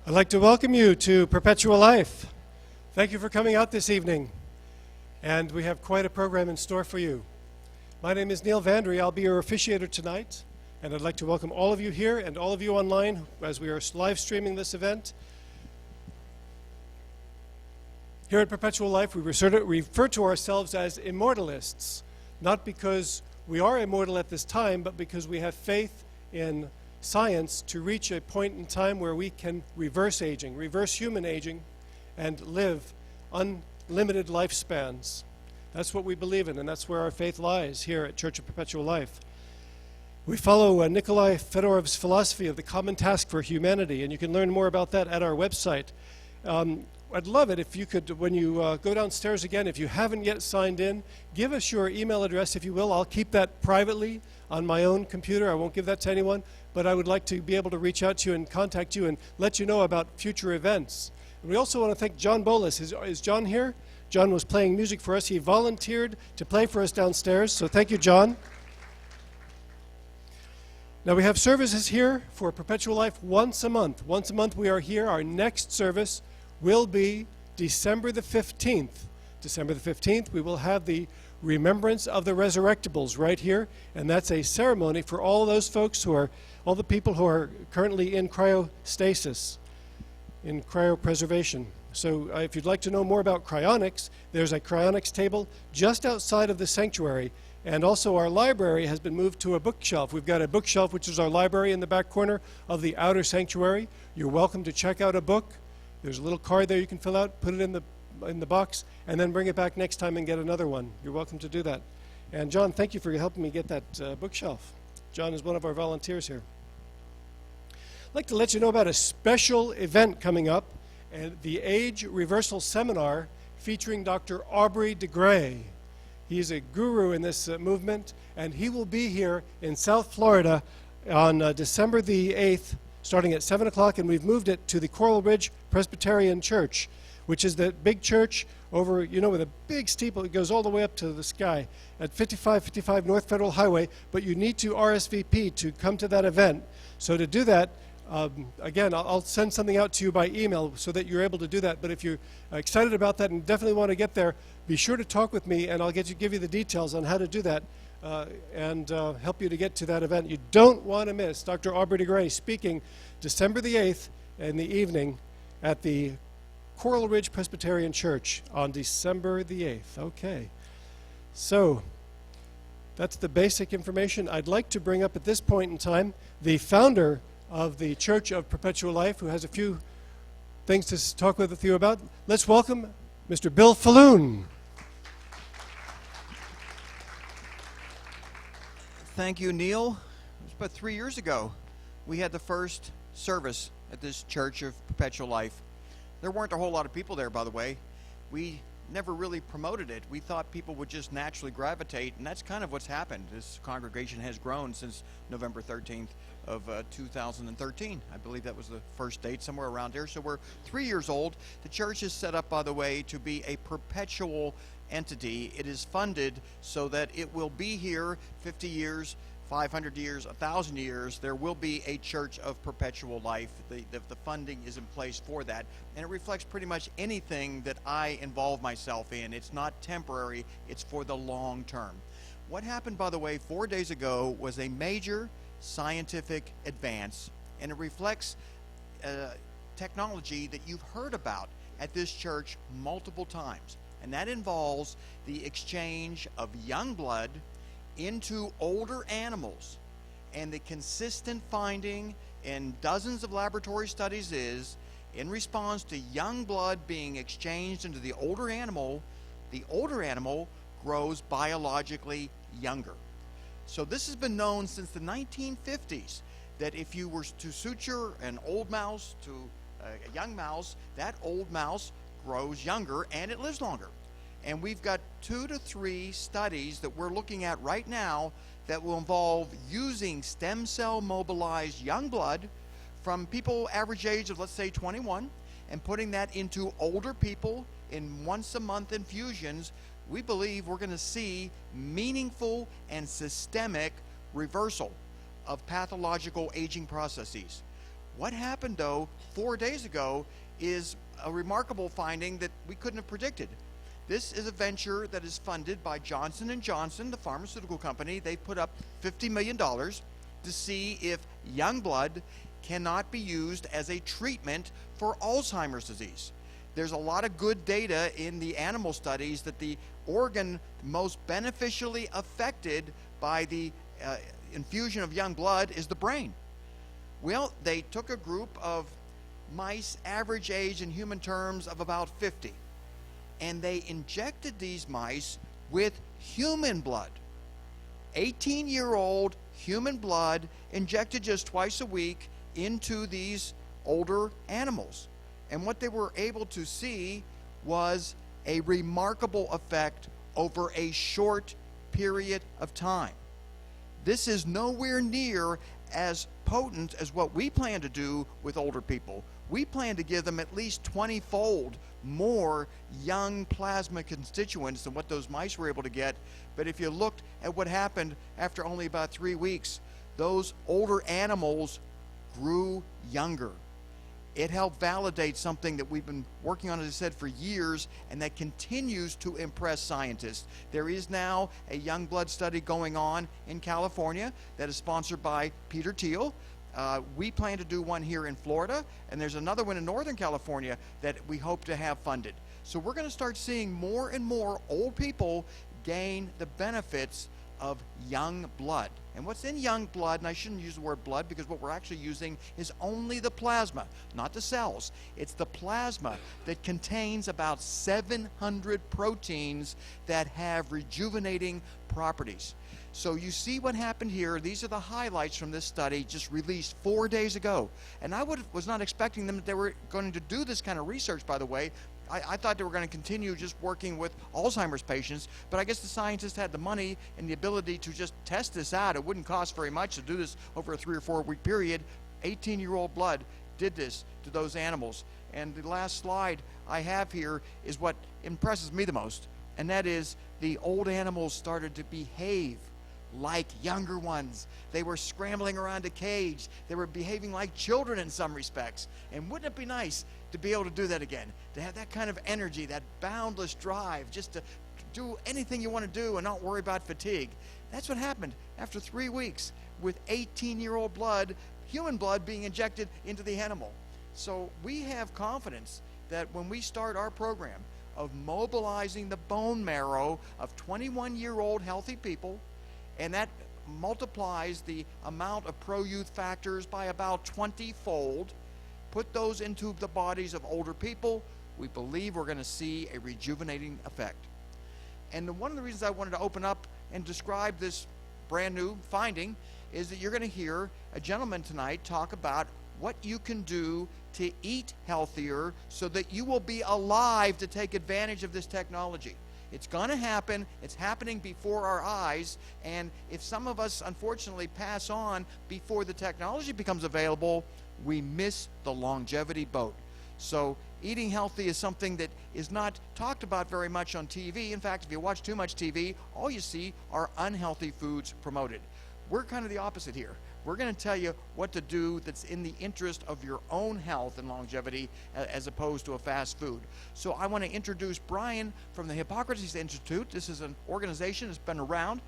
I'd like to welcome you to Perpetual Life. Thank you for coming out this evening. And we have quite a program in store for you. My name is Neil Vandry. I'll be your officiator tonight. And I'd like to welcome all of you here and all of you online as we are live streaming this event. Here at Perpetual Life, we refer to ourselves as immortalists, not because we are immortal at this time, but because we have faith in science to reach a point in time where we can reverse aging, reverse human aging, and live unlimited lifespans. That's what we believe in, and that's where our faith lies here at Church of Perpetual Life. We follow Nikolai Fedorov's philosophy of the common task for humanity, and you can learn more about that at our website. I'd love it if you could, when you go downstairs again, if you haven't yet signed in, give us your email address, if you will. I'll keep that privately on my own computer. I won't give that to anyone, but I would like to be able to reach out to you and contact you and let you know about future events. And we also want to thank John Bolus. Is John here? John was playing music for us. He volunteered to play for us downstairs, so thank you, John. Now we have services here for Perpetual Life once a month. Once a month we are here. Our next service will be December the 15th. December the 15th, we will have the Remembrance of the Resurrectables right here, and that's a ceremony for all those folks who are, all the people who are currently in cryostasis, in cryopreservation. So if you'd like to know more about cryonics, there's a cryonics table just outside of the sanctuary, and also our library has been moved to a bookshelf. We've got a bookshelf, which is our library in the back corner of the outer sanctuary. You're welcome to check out a book. There's a little card there you can fill out, put it in the box, and then bring it back next time and get another one. You're welcome to do that. And John, thank you for helping me get that bookshelf. John is one of our volunteers here. I'd like to let you know about a special event coming up, and the Age Reversal Seminar featuring Dr. Aubrey de Grey. He's a guru in this movement, and he will be here in South Florida on December the 8th, starting at 7 o'clock, and we've moved it to the Coral Ridge Presbyterian Church, which is the big church over, you know, with a big steeple. It goes all the way up to the sky at 5555 North Federal Highway, but you need to RSVP to come to that event. So to do that, again, I'll send something out to you by email so that you're able to do that. But if you're excited about that and definitely want to get there, be sure to talk with me, and I'll give you the details on how to do that and help you to get to that event. You don't want to miss Dr. Aubrey de Grey speaking December the 8th in the evening at the Coral Ridge Presbyterian Church on December the 8th. Okay. So that's the basic information. I'd like to bring up at this point in time the founder of the Church of Perpetual Life, who has a few things to talk with you about. Let's welcome Mr. Bill Falloon. Thank you, Neil. It was about 3 years ago we had the first service at this Church of Perpetual Life. There weren't a whole lot of people there, by the way. We never really promoted it. We thought people would just naturally gravitate, and that's kind of what's happened. This congregation has grown since November 13th of 2013. I believe that was the first date, somewhere around there. So we're 3 years old. The church is set up, by the way, to be a perpetual entity. It is funded so that it will be here 50 years, 500 years, 1,000 years. There will be a Church of Perpetual Life. The funding is in place for that, and it reflects pretty much anything that I involve myself in. It's not temporary, it's for the long term. What happened, by the way, 4 days ago was a major scientific advance, and it reflects technology that you've heard about at this church multiple times, and that involves the exchange of young blood into older animals. And the consistent finding in dozens of laboratory studies is, in response to young blood being exchanged into the older animal grows biologically younger. So this has been known since the 1950s, that if you were to suture an old mouse to a young mouse, that old mouse grows younger and it lives longer. And we've got 2 to 3 studies that we're looking at right now that will involve using stem cell mobilized young blood from people average age of, let's say, 21, and putting that into older people in once a month infusions. We believe we're going to see meaningful and systemic reversal of pathological aging processes. What happened, though, 4 days ago is a remarkable finding that we couldn't have predicted. This is a venture that is funded by Johnson & Johnson, the pharmaceutical company. They put up $50 million to see if young blood cannot be used as a treatment for Alzheimer's disease. There's a lot of good data in the animal studies that the organ most beneficially affected by the infusion of young blood is the brain. Well, they took a group of mice, average age in human terms of about 50, and they injected these mice with human blood. 18-year-old human blood injected just twice a week into these older animals. And what they were able to see was a remarkable effect over a short period of time. This is nowhere near as potent as what we plan to do with older people. We plan to give them at least 20-fold more young plasma constituents than what those mice were able to get. But if you looked at what happened after only about 3 weeks, those older animals grew younger. It helped validate something that we've been working on, as I said, for years, and that continues to impress scientists. There is now a young blood study going on in California that is sponsored by Peter Thiel. We plan to do one here in Florida, and there's another one in Northern California that we hope to have funded. So we're going to start seeing more and more old people gain the benefits of young blood. And what's in young blood, and I shouldn't use the word blood because what we're actually using is only the plasma, not the cells. It's the plasma that contains about 700 proteins that have rejuvenating properties. So you see what happened here. These are the highlights from this study just released 4 days ago. And I was not expecting them that they were going to do this kind of research, by the way. I thought they were going to continue just working with Alzheimer's patients, but I guess the scientists had the money and the ability to just test this out. It wouldn't cost very much to do this over a 3 or 4 week period. 18-year-old blood did this to those animals. And the last slide I have here is what impresses me the most, and that is the old animals started to behave like younger ones. They were scrambling around a cage. They were behaving like children in some respects. And wouldn't it be nice to be able to do that again? To have that kind of energy, that boundless drive, just to do anything you want to do and not worry about fatigue. That's what happened after 3 weeks with 18-year-old blood, human blood being injected into the animal. So we have confidence that when we start our program of mobilizing the bone marrow of 21-year-old healthy people, and that multiplies the amount of pro-youth factors by about 20-fold, put those into the bodies of older people, we believe we're going to see a rejuvenating effect. And one of the reasons I wanted to open up and describe this brand new finding is that you're going to hear a gentleman tonight talk about what you can do to eat healthier so that you will be alive to take advantage of this technology. It's going to happen. It's happening before our eyes. And if some of us, unfortunately, pass on before the technology becomes available, we miss the longevity boat. So eating healthy is something that is not talked about very much on TV. In fact, if you watch too much TV, all you see are unhealthy foods promoted. We're kind of the opposite here. We're going to tell you what to do that's in the interest of your own health and longevity as opposed to a fast food. So I want to introduce Brian from the Hippocrates Institute. This is an organization that's been around.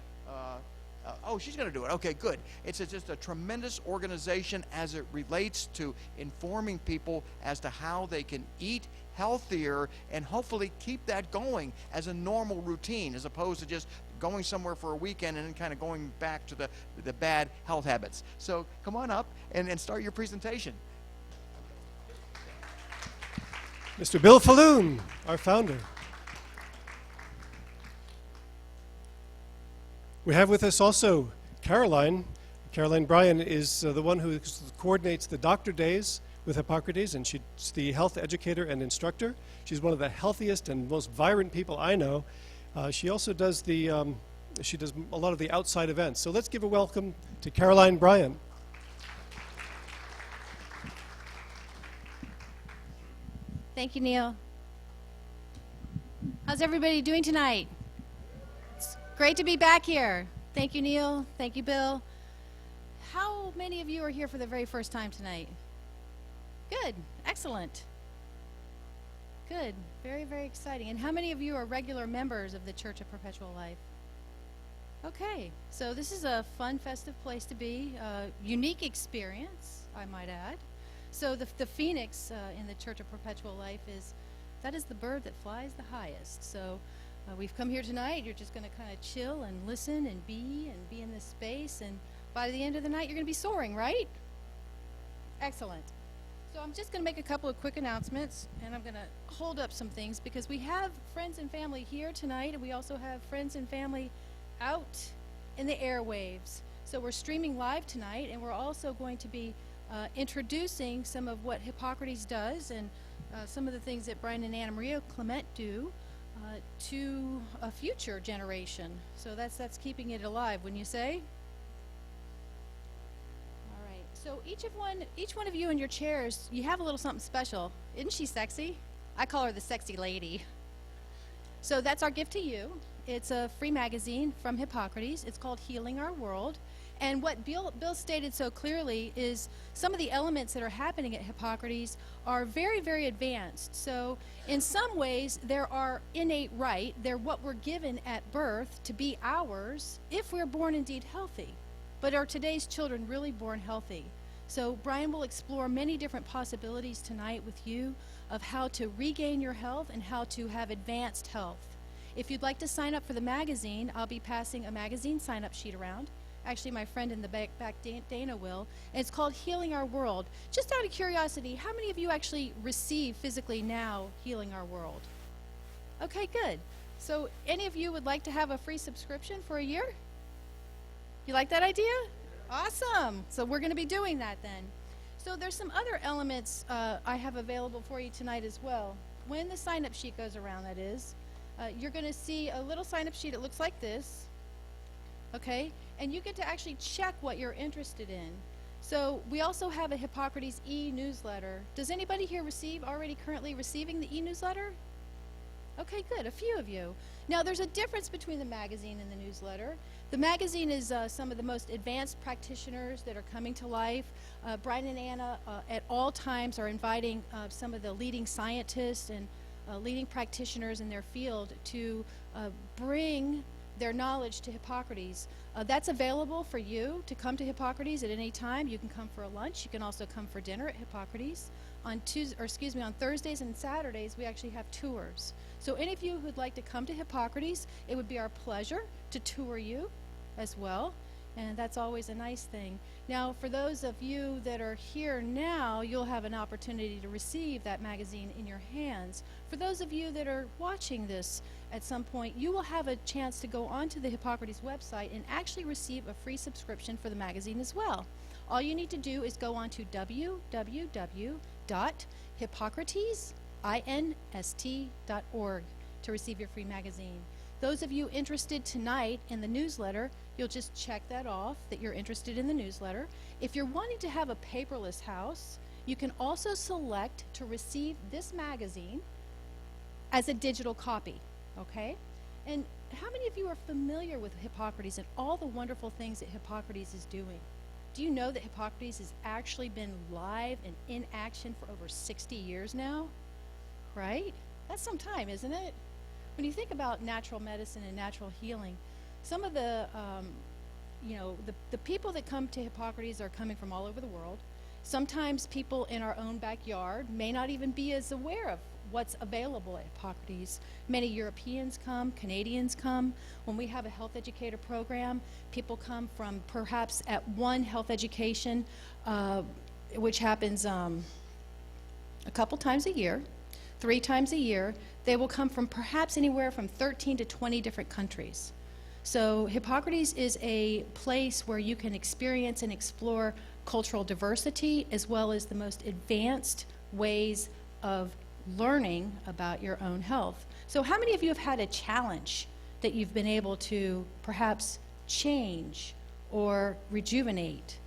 Oh, she's going to do it. Okay, good. It's just a tremendous organization as it relates to informing people as to how they can eat healthier and hopefully keep that going as a normal routine as opposed to just going somewhere for a weekend and then kind of going back to the bad health habits. So come on up and start your presentation. Mr. Bill Falloon, our founder. We have with us also Caroline. Caroline Bryan is the one who coordinates the doctor days with Hippocrates, and she's the health educator and instructor. She's one of the healthiest and most vibrant people I know. She also does she does a lot of the outside events. So let's give a welcome to Caroline Bryan. Thank you, Neil. How's everybody doing tonight? It's great to be back here. Thank you, Neil. Thank you, Bill. How many of you are here for the very first time tonight? Good. Excellent. Good. Very, very exciting. And how many of you are regular members of the Church of Perpetual Life? Okay. So this is a fun, festive place to be. Unique experience, I might add. So the phoenix in the Church of Perpetual Life that is the bird that flies the highest. So we've come here tonight. You're just going to kind of chill and listen and be in this space. And by the end of the night, you're going to be soaring, right? Excellent. So I'm just going to make a couple of quick announcements, and I'm going to hold up some things because we have friends and family here tonight, and we also have friends and family out in the airwaves. So we're streaming live tonight, and we're also going to be introducing some of what Hippocrates does and some of the things that Brian and Anna Maria Clement do to a future generation. So that's keeping it alive, wouldn't you say? So each one of you in your chairs, you have a little something special. Isn't she sexy? I call her the sexy lady. So that's our gift to you. It's a free magazine from Hippocrates. It's called Healing Our World. And what Bill stated so clearly is some of the elements that are happening at Hippocrates are very, very advanced. So in some ways, there are innate right. They're what we're given at birth to be ours if we're born indeed healthy. But are today's children really born healthy? So Brian will explore many different possibilities tonight with you of how to regain your health and how to have advanced health. If you'd like to sign up for the magazine, I'll be passing a magazine sign-up sheet around. Actually, my friend in the back, Dana, will. And it's called Healing Our World. Just out of curiosity, how many of you actually receive physically now Healing Our World? Okay, good. So any of you would like to have a free subscription for a year? You like that idea? Awesome. So we're going to be doing that then. So there's some other elements I have available for you tonight as well. When the sign-up sheet goes around, that is, you're going to see a little sign-up sheet. It looks like this. Okay? And you get to actually check what you're interested in. So we also have a Hippocrates e-newsletter. Does anybody here already currently receiving the e-newsletter? Okay, good. A few of you. Now, there's a difference between the magazine and the newsletter. The magazine is some of the most advanced practitioners that are coming to life. Brian and Anna at all times are inviting some of the leading scientists and leading practitioners in their field to bring their knowledge to Hippocrates. That's available for you to come to Hippocrates at any time. You can come for a lunch. You can also come for dinner at Hippocrates. On Thursdays and Saturdays, we actually have tours. So any of you who'd like to come to Hippocrates, it would be our pleasure to tour you as well. And that's always a nice thing. Now, for those of you that are here now, you'll have an opportunity to receive that magazine in your hands. For those of you that are watching this at some point, you will have a chance to go onto the Hippocrates website and actually receive a free subscription for the magazine as well. All you need to do is go on to www.hippocratesinst.org to receive your free magazine. Those of you interested tonight in the newsletter, you'll just check that off, that you're interested in the newsletter. If you're wanting to have a paperless house, you can also select to receive this magazine as a digital copy, okay? And how many of you are familiar with Hippocrates and all the wonderful things that Hippocrates is doing? Do you know that Hippocrates has actually been live and in action for over 60 years now? Right? That's some time, isn't it? When you think about natural medicine and natural healing, some of the people that come to Hippocrates are coming from all over the world. Sometimes people in our own backyard may not even be as aware of what's available at Hippocrates. Many Europeans come, Canadians come. When we have a health educator program, people come from perhaps at one health education, which happens a couple times a year, 3 times a year. They will come from perhaps anywhere from 13 to 20 different countries. So Hippocrates is a place where you can experience and explore cultural diversity as well as the most advanced ways of learning about your own health. So how many of you have had a challenge that you've been able to perhaps change or rejuvenate?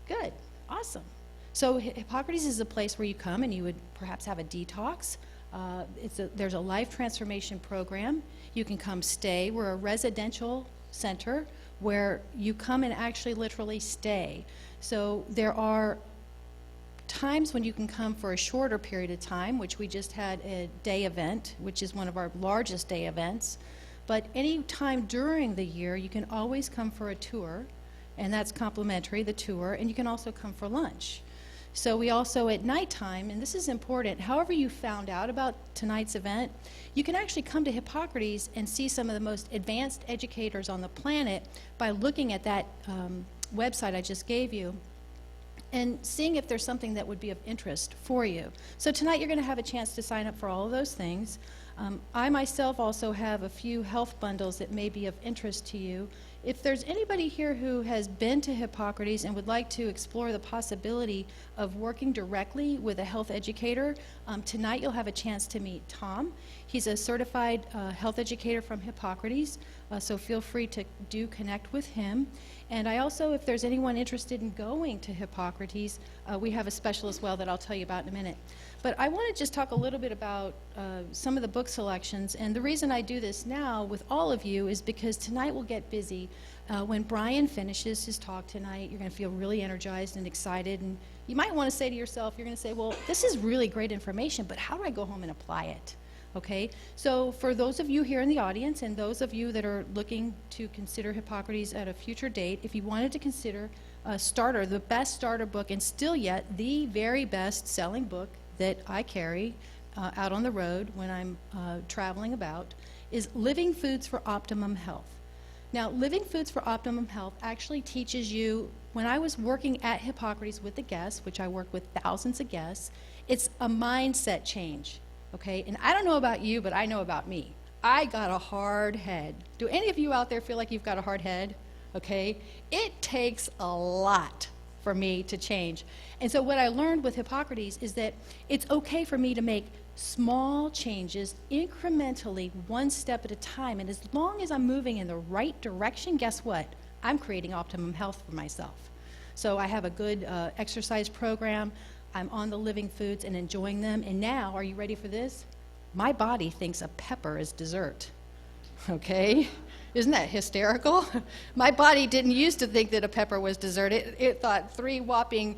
Good, awesome. So Hippocrates is a place where you come and you would perhaps have a detox. There's a life transformation program. You can come stay. We're a residential center where you come and actually literally stay. So there are times when you can come for a shorter period of time, which we just had a day event, which is one of our largest day events. But any time during the year, you can always come for a tour, and that's complimentary, the tour, and you can also come for lunch. So we also, at nighttime, and this is important, however you found out about tonight's event, you can actually come to Hippocrates and see some of the most advanced educators on the planet by looking at that website I just gave you and seeing if there's something that would be of interest for you. So tonight you're going to have a chance to sign up for all of those things. I myself also have a few health bundles that may be of interest to you. If there's anybody here who has been to Hippocrates and would like to explore the possibility of working directly with a health educator, tonight you'll have a chance to meet Tom. He's a certified health educator from Hippocrates, so feel free to connect with him. And I also, if there's anyone interested in going to Hippocrates, we have a special as well that I'll tell you about in a minute. But I want to just talk a little bit about some of the book selections. And the reason I do this now with all of you is because tonight we'll get busy. When Brian finishes his talk tonight, you're going to feel really energized and excited. And you might want to say to yourself, you're going to say, well, this is really great information, but how do I go home and apply it? Okay, so for those of you here in the audience and those of you that are looking to consider Hippocrates at a future date, if you wanted to consider a starter, the best starter book, and still yet the very best selling book that I carry out on the road when I'm traveling about, is Living Foods for Optimum Health. Now, Living Foods for Optimum Health actually teaches you, when I was working at Hippocrates with the guests, which I work with thousands of guests, it's a mindset change. Okay, and I don't know about you, but I know about me. I got a hard head. Do any of you out there feel like you've got a hard head? Okay, it takes a lot for me to change. And so what I learned with Hippocrates is that it's okay for me to make small changes incrementally, one step at a time. And as long as I'm moving in the right direction, guess what? I'm creating optimum health for myself. So I have a good exercise program. I'm on the living foods and enjoying them. And now, are you ready for this? My body thinks a pepper is dessert. Okay? Isn't that hysterical? My body didn't used to think that a pepper was dessert. It thought 3 whopping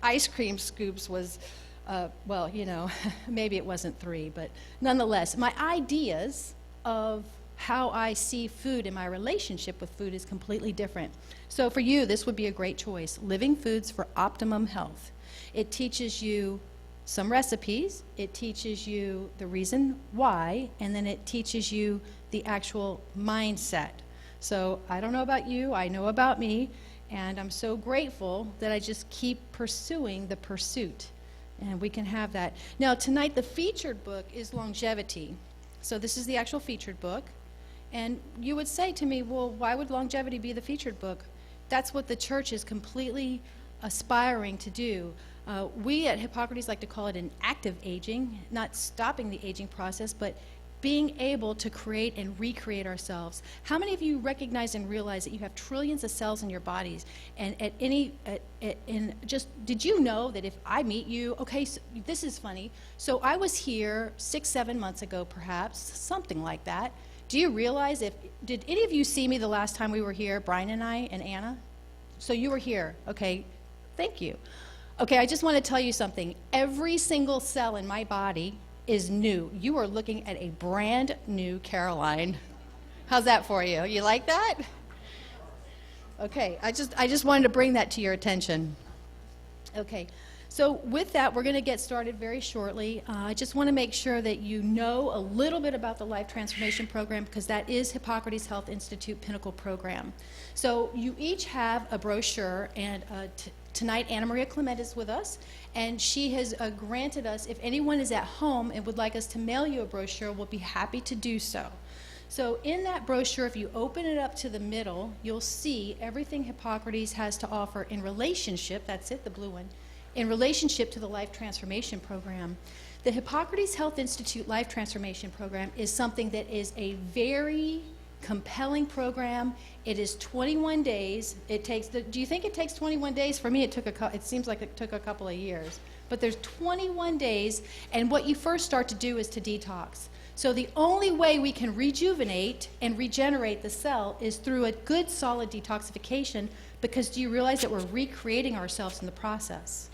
ice cream scoops was, well, you know, maybe it wasn't 3, but nonetheless, my ideas of how I see food and my relationship with food is completely different. So for you, this would be a great choice. Living Foods for Optimum Health. It teaches you some recipes, it teaches you the reason why, and then it teaches you the actual mindset. So I don't know about you, I know about me, and I'm so grateful that I just keep pursuing the pursuit, and we can have that. Now tonight the featured book is Longevity. So this is the actual featured book, and you would say to me, well, why would Longevity be the featured book? That's what the church is completely aspiring to do. We at Hippocrates like to call it an active aging, not stopping the aging process, but being able to create and recreate ourselves. How many of you recognize and realize that you have trillions of cells in your bodies? And did you know that if I meet you, okay, so this is funny. So I was here 6-7 months ago, perhaps, something like that. Do you realize did any of you see me the last time we were here, Brian and I and Anna? So you were here, okay, thank you. Okay, I just want to tell you something. Every single cell in my body is new. You are looking at a brand new Caroline. How's that for you? You like that? Okay, I just wanted to bring that to your attention. Okay, so with that, we're going to get started very shortly. I just want to make sure that you know a little bit about the Life Transformation Program, because that is Hippocrates Health Institute Pinnacle Program. So you each have a brochure, and tonight, Anna Maria Clement is with us, and she has granted us, if anyone is at home and would like us to mail you a brochure, we'll be happy to do so. So in that brochure, if you open it up to the middle, you'll see everything Hippocrates has to offer in relationship, that's it, the blue one, in relationship to the Life Transformation Program. The Hippocrates Health Institute Life Transformation Program is something that is a very compelling program. It is 21 days. Do you think it takes 21 days? For me, it seems like it took a couple of years. But there's 21 days, and what you first start to do is to detox. So the only way we can rejuvenate and regenerate the cell is through a good, solid detoxification, because do you realize that we're recreating ourselves in the process?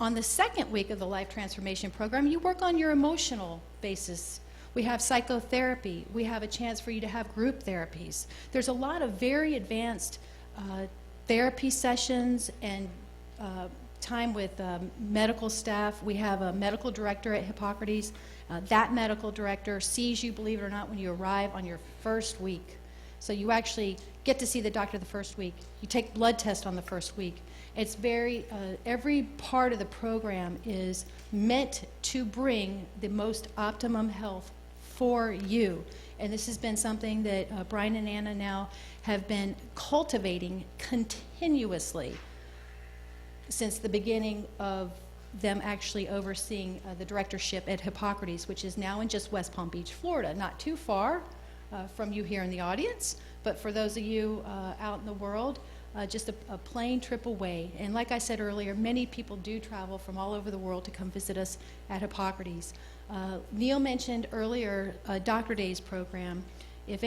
On the second week of the Life Transformation Program, you work on your emotional basis. We have psychotherapy. We have a chance for you to have group therapies. There's a lot of very advanced therapy sessions and time with medical staff. We have a medical director at Hippocrates. That medical director sees you, believe it or not, when you arrive on your first week. So you actually get to see the doctor the first week. You take blood tests on the first week. It's very, every part of the program is meant to bring the most optimum health for you. And this has been something that Brian and Anna now have been cultivating continuously since the beginning of them actually overseeing the directorship at Hippocrates, which is now in just West Palm Beach, Florida, not too far from you here in the audience, but for those of you out in the world, just a plane trip away. And like I said earlier, many people do travel from all over the world to come visit us at Hippocrates. Neil mentioned earlier Dr. Day's program. If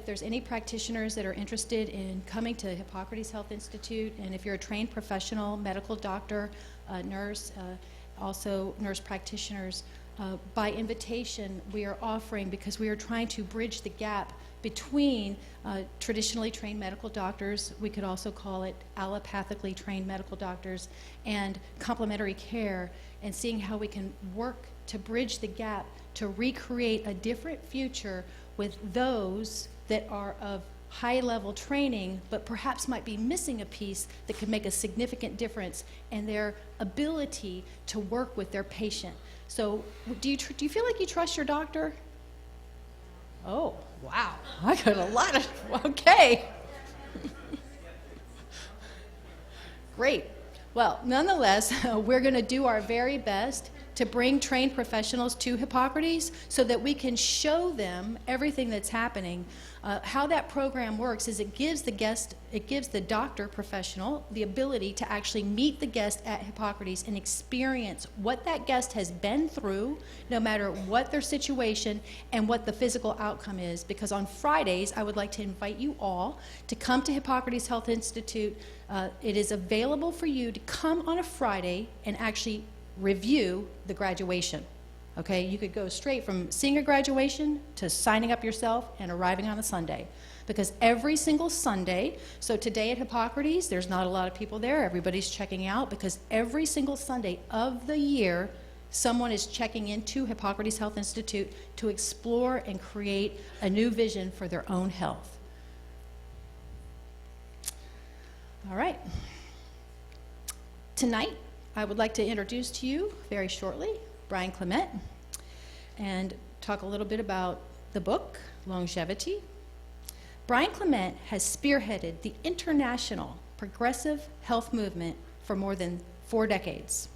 there's any practitioners that are interested in coming to Hippocrates Health Institute, and if you're a trained professional, medical doctor, nurse, also nurse practitioners, by invitation we are offering, because we are trying to bridge the gap between traditionally trained medical doctors, we could also call it allopathically trained medical doctors, and complementary care, and seeing how we can work to bridge the gap to recreate a different future with those that are of high-level training, but perhaps might be missing a piece that could make a significant difference in their ability to work with their patient. So do you feel like you trust your doctor? Oh, wow. I got a lot of, okay. Great. Well, nonetheless, we're going to do our very best to bring trained professionals to Hippocrates so that we can show them everything that's happening. How that program works is it gives the doctor professional the ability to actually meet the guest at Hippocrates and experience what that guest has been through, no matter what their situation and what the physical outcome is. Because on Fridays, I would like to invite you all to come to Hippocrates Health Institute. It is available for you to come on a Friday and actually review the graduation. Okay, you could go straight from seeing a graduation to signing up yourself and arriving on a Sunday. Because every single Sunday, so today at Hippocrates, there's not a lot of people there, everybody's checking out, because every single Sunday of the year, someone is checking into Hippocrates Health Institute to explore and create a new vision for their own health. All right. Tonight, I would like to introduce to you very shortly Brian Clement and talk a little bit about the book, Longevity. Brian Clement has spearheaded the international progressive health movement for more than 4 decades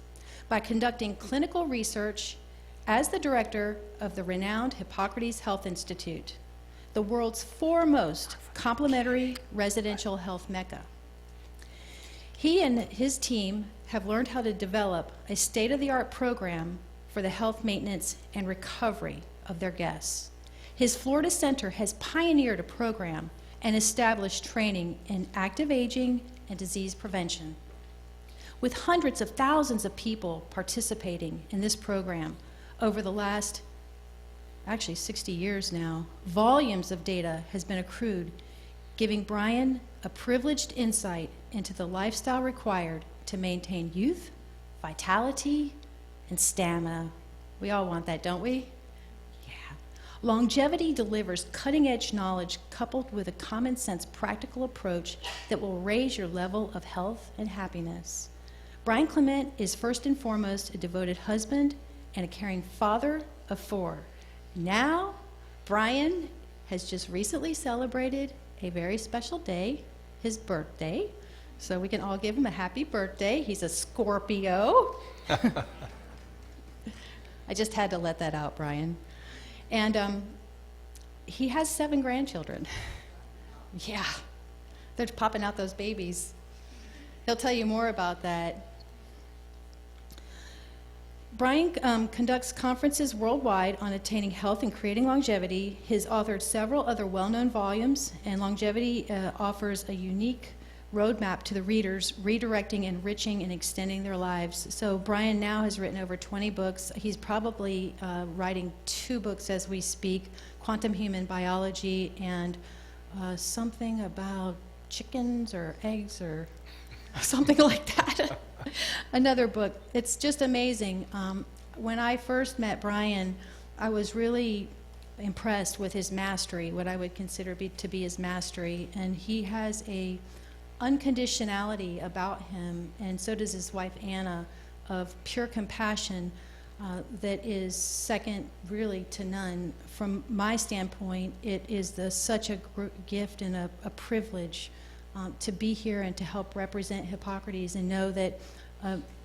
by conducting clinical research as the director of the renowned Hippocrates Health Institute, the world's foremost complementary residential health mecca. He and his team have learned how to develop a state-of-the-art program for the health maintenance and recovery of their guests. His Florida Center has pioneered a program and established training in active aging and disease prevention. With hundreds of thousands of people participating in this program over the last, actually 60 years now, volumes of data has been accrued, giving Brian a privileged insight into the lifestyle required to maintain youth, vitality, and stamina. We all want that, don't we? Yeah. Longevity delivers cutting-edge knowledge coupled with a common-sense practical approach that will raise your level of health and happiness. Brian Clement is first and foremost a devoted husband and a caring father of 4. Now, Brian has just recently celebrated a very special day, his birthday. So we can all give him a happy birthday. He's a Scorpio. I just had to let that out, Brian. And he has 7 grandchildren. Yeah, they're popping out those babies. He'll tell you more about that. Brian conducts conferences worldwide on attaining health and creating longevity. He's authored several other well-known volumes, and Longevity offers a unique roadmap to the readers, redirecting, enriching, and extending their lives. So Brian now has written over 20 books. He's probably writing 2 books as we speak, Quantum Human Biology and something about chickens or eggs or something like that. Another book. It's just amazing. When I first met Brian, I was really impressed with his mastery, what I would consider to be his mastery. And he has a unconditionality about him, and so does his wife Anna, of pure compassion that is second really to none. From my standpoint, it is such a gift and a privilege to be here and to help represent Hippocrates and know that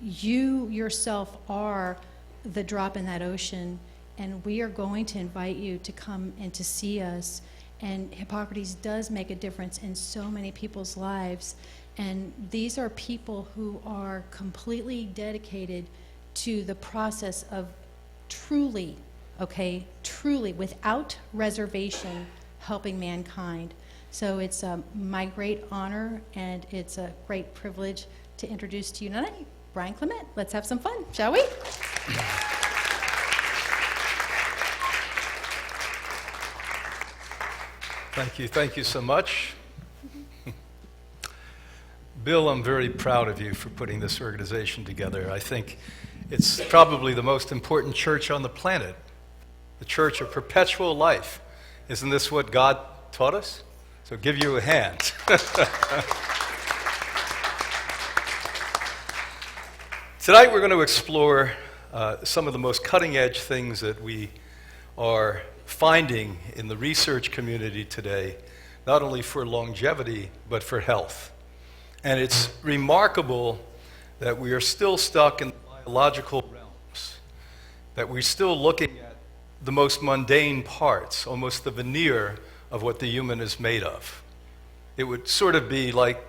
you yourself are the drop in that ocean, and we are going to invite you to come and to see us. And Hippocrates does make a difference in so many people's lives. And these are people who are completely dedicated to the process of truly, without reservation, helping mankind. So it's my great honor, and it's a great privilege to introduce to you tonight Brian Clement. Let's have some fun, shall we? Thank you so much. Bill, I'm very proud of you for putting this organization together. I think it's probably the most important church on the planet, the Church of Perpetual Life. Isn't this what God taught us? So give you a hand. Tonight we're going to explore some of the most cutting-edge things that we are finding in the research community today, not only for longevity, but for health. And it's remarkable that we are still stuck in the biological realms, that we're still looking at the most mundane parts, almost the veneer of what the human is made of. It would sort of be like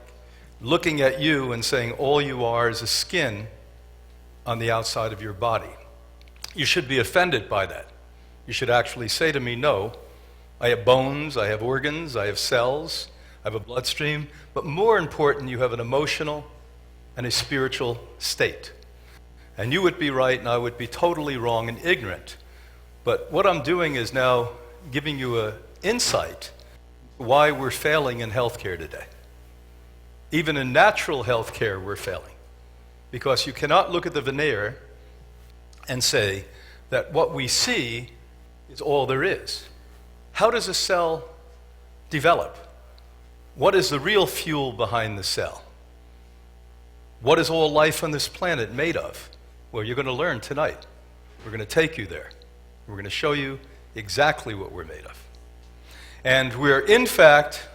looking at you and saying all you are is a skin on the outside of your body. You should be offended by that. You should actually say to me, no, I have bones, I have organs, I have cells, I have a bloodstream, but more important, you have an emotional and a spiritual state. And you would be right and I would be totally wrong and ignorant. But what I'm doing is now giving you an insight why we're failing in healthcare today. Even in natural healthcare, we're failing. Because you cannot look at the veneer and say that what we see is all there is. How does a cell develop? What is the real fuel behind the cell? What is all life on this planet made of? Well, you're going to learn tonight. We're going to take you there. We're going to show you exactly what we're made of. And we're, in fact,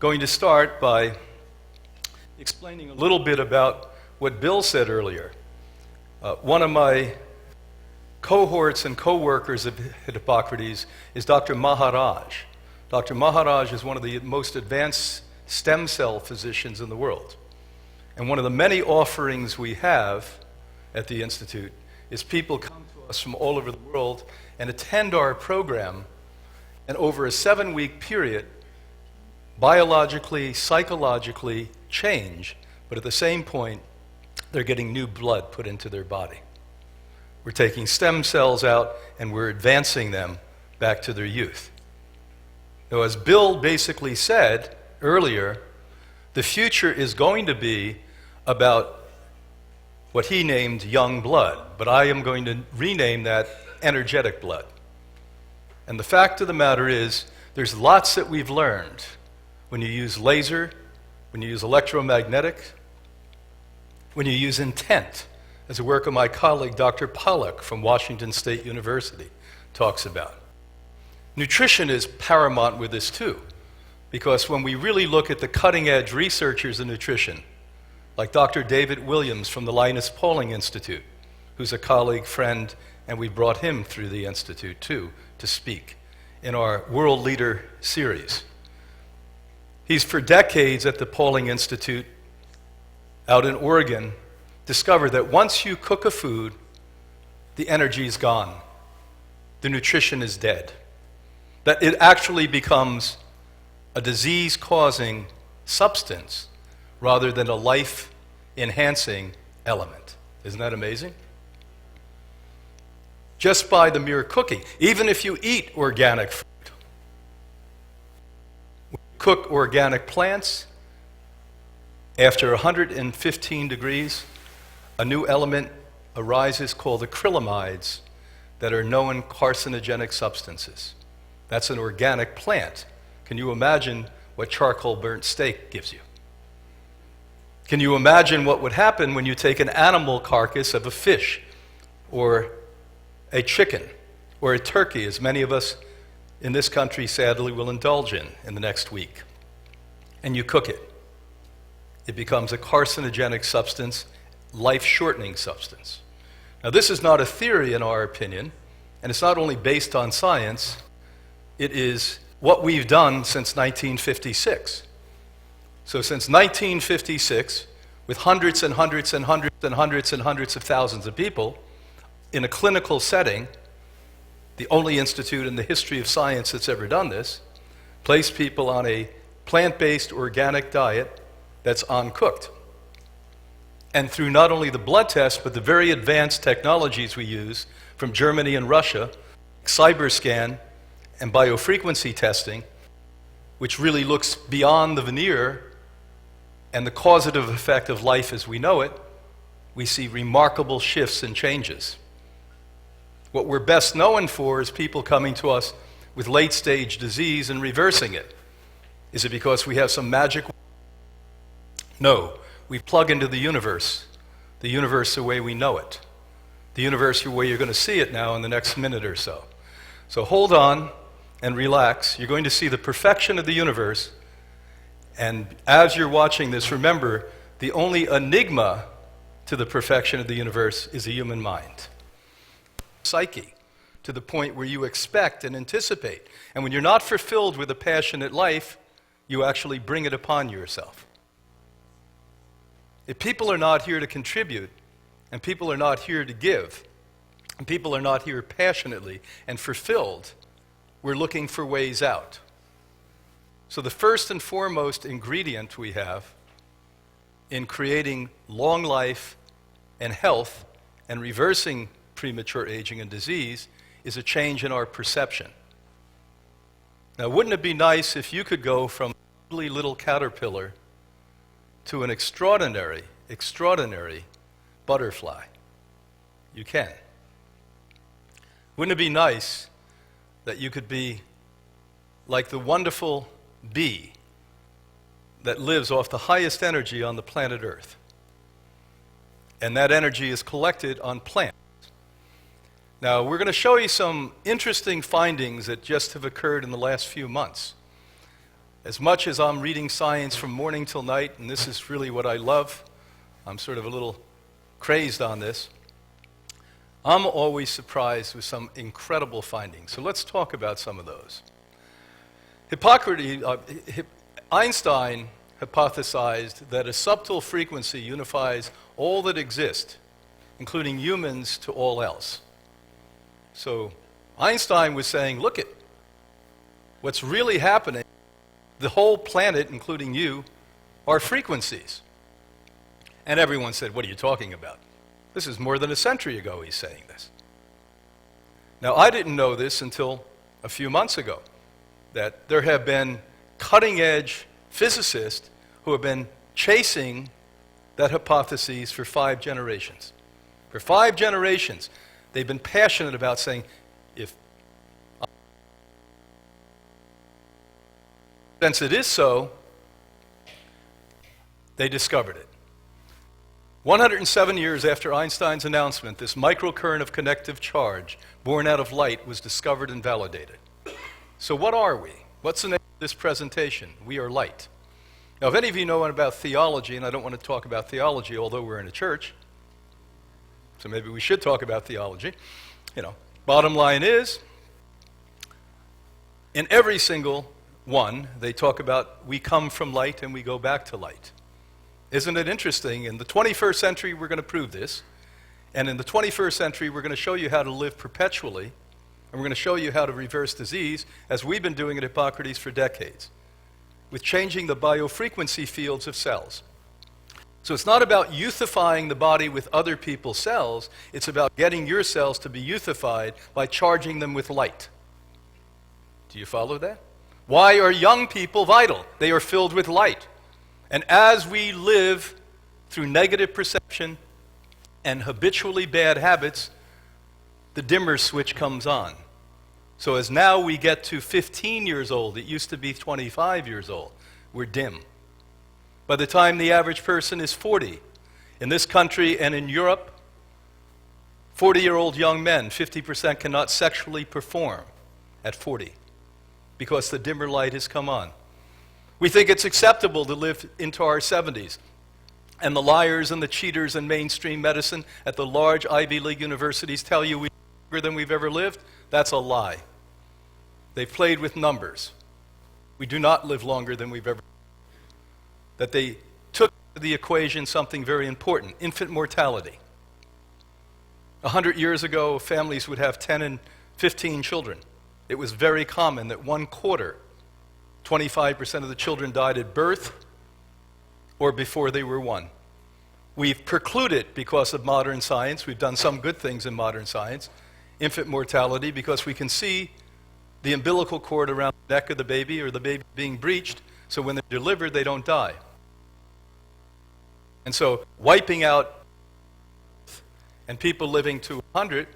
going to start by explaining a little bit about what Bill said earlier. One of my cohorts and co-workers of Hippocrates is Dr. Maharaj. Dr. Maharaj is one of the most advanced stem cell physicians in the world. And one of the many offerings we have at the Institute is people come to us from all over the world and attend our program, and over a 7-week period, biologically, psychologically change, but at the same point, they're getting new blood put into their body. We're taking stem cells out and we're advancing them back to their youth. Now, as Bill basically said earlier, the future is going to be about what he named young blood, but I am going to rename that energetic blood. And the fact of the matter is, there's lots that we've learned when you use laser, when you use electromagnetic, when you use intent, as a work of my colleague, Dr. Pollack from Washington State University talks about. Nutrition is paramount with this too, because when we really look at the cutting-edge researchers in nutrition, like Dr. David Williams from the Linus Pauling Institute, who's a colleague, friend, and we brought him through the Institute too to speak in our World Leader series. He's for decades at the Pauling Institute out in Oregon, discovered that once you cook a food, the energy is gone. The nutrition is dead. That it actually becomes a disease-causing substance rather than a life-enhancing element. Isn't that amazing? Just by the mere cooking. Even if you eat organic food, cook organic plants, after 115 degrees, a new element arises called acrylamides that are known carcinogenic substances. That's an organic plant. Can you imagine what charcoal burnt steak gives you? Can you imagine what would happen when you take an animal carcass of a fish or a chicken or a turkey, as many of us in this country sadly will indulge in the next week, and you cook it? It becomes a carcinogenic substance, life-shortening substance. Now, this is not a theory in our opinion, and it's not only based on science, it is what we've done since 1956. So since 1956, with hundreds and hundreds and hundreds and hundreds and hundreds of thousands of people, in a clinical setting, the only institute in the history of science that's ever done this, placed people on a plant-based organic diet that's uncooked. And through not only the blood test, but the very advanced technologies we use from Germany and Russia, cyberscan and biofrequency testing, which really looks beyond the veneer and the causative effect of life as we know it, we see remarkable shifts and changes. What we're best known for is people coming to us with late-stage disease and reversing it. Is it because we have some magic? No. We plug into the universe the way we know it, the universe the way you're going to see it now in the next minute or so. So hold on and relax. You're going to see the perfection of the universe, and as you're watching this, remember, the only enigma to the perfection of the universe is the human mind. Psyche, to the point where you expect and anticipate. And when you're not fulfilled with a passionate life, you actually bring it upon yourself. If people are not here to contribute, and people are not here to give, and people are not here passionately and fulfilled, we're looking for ways out. So the first and foremost ingredient we have in creating long life and health and reversing premature aging and disease is a change in our perception. Now, wouldn't it be nice if you could go from a ugly little caterpillar to an extraordinary, extraordinary butterfly? You can. Wouldn't it be nice that you could be like the wonderful bee that lives off the highest energy on the planet Earth? And that energy is collected on plants. Now, we're going to show you some interesting findings that just have occurred in the last few months. As much as I'm reading science from morning till night, and this is really what I love, I'm sort of a little crazed on this, I'm always surprised with some incredible findings. So let's talk about some of those. Einstein hypothesized that a subtle frequency unifies all that exists, including humans, to all else. So Einstein was saying, look at what's really happening. The whole planet, including you, are frequencies. And everyone said, what are you talking about? This is more than a century ago he's saying this. Now, I didn't know this until a few months ago, that there have been cutting-edge physicists who have been chasing that hypothesis for 5 generations. For 5 generations, they've been passionate about saying, since it is so, they discovered it. 107 years after Einstein's announcement, this microcurrent of connective charge, born out of light, was discovered and validated. So what are we? What's the name of this presentation? We are light. Now, if any of you know about theology, and I don't want to talk about theology, although we're in a church, so maybe we should talk about theology. Bottom line is, in every single one, they talk about we come from light and we go back to light. Isn't it interesting? In the 21st century, we're going to prove this. And in the 21st century, we're going to show you how to live perpetually. And we're going to show you how to reverse disease, as we've been doing at Hippocrates for decades, with changing the biofrequency fields of cells. So it's not about youthifying the body with other people's cells. It's about getting your cells to be youthified by charging them with light. Do you follow that? Why are young people vital? They are filled with light. And as we live through negative perception and habitually bad habits, the dimmer switch comes on. So as now we get to 15 years old, it used to be 25 years old, we're dim. By the time the average person is 40, in this country and in Europe, 40-year-old young men, 50% cannot sexually perform at 40 because the dimmer light has come on. We think it's acceptable to live into our 70s. And the liars and the cheaters in mainstream medicine at the large Ivy League universities tell you we live longer than we've ever lived. That's a lie. They've played with numbers. We do not live longer than we've ever lived. That they took to the equation something very important, infant mortality. 100 years ago, families would have 10 and 15 children. It was very common that 1/4, 25% of the children died at birth or before they were 1. We've precluded, because of modern science, we've done some good things in modern science, infant mortality, because we can see the umbilical cord around the neck of the baby or the baby being breached, so when they're delivered, they don't die. And so wiping out and people living to 100,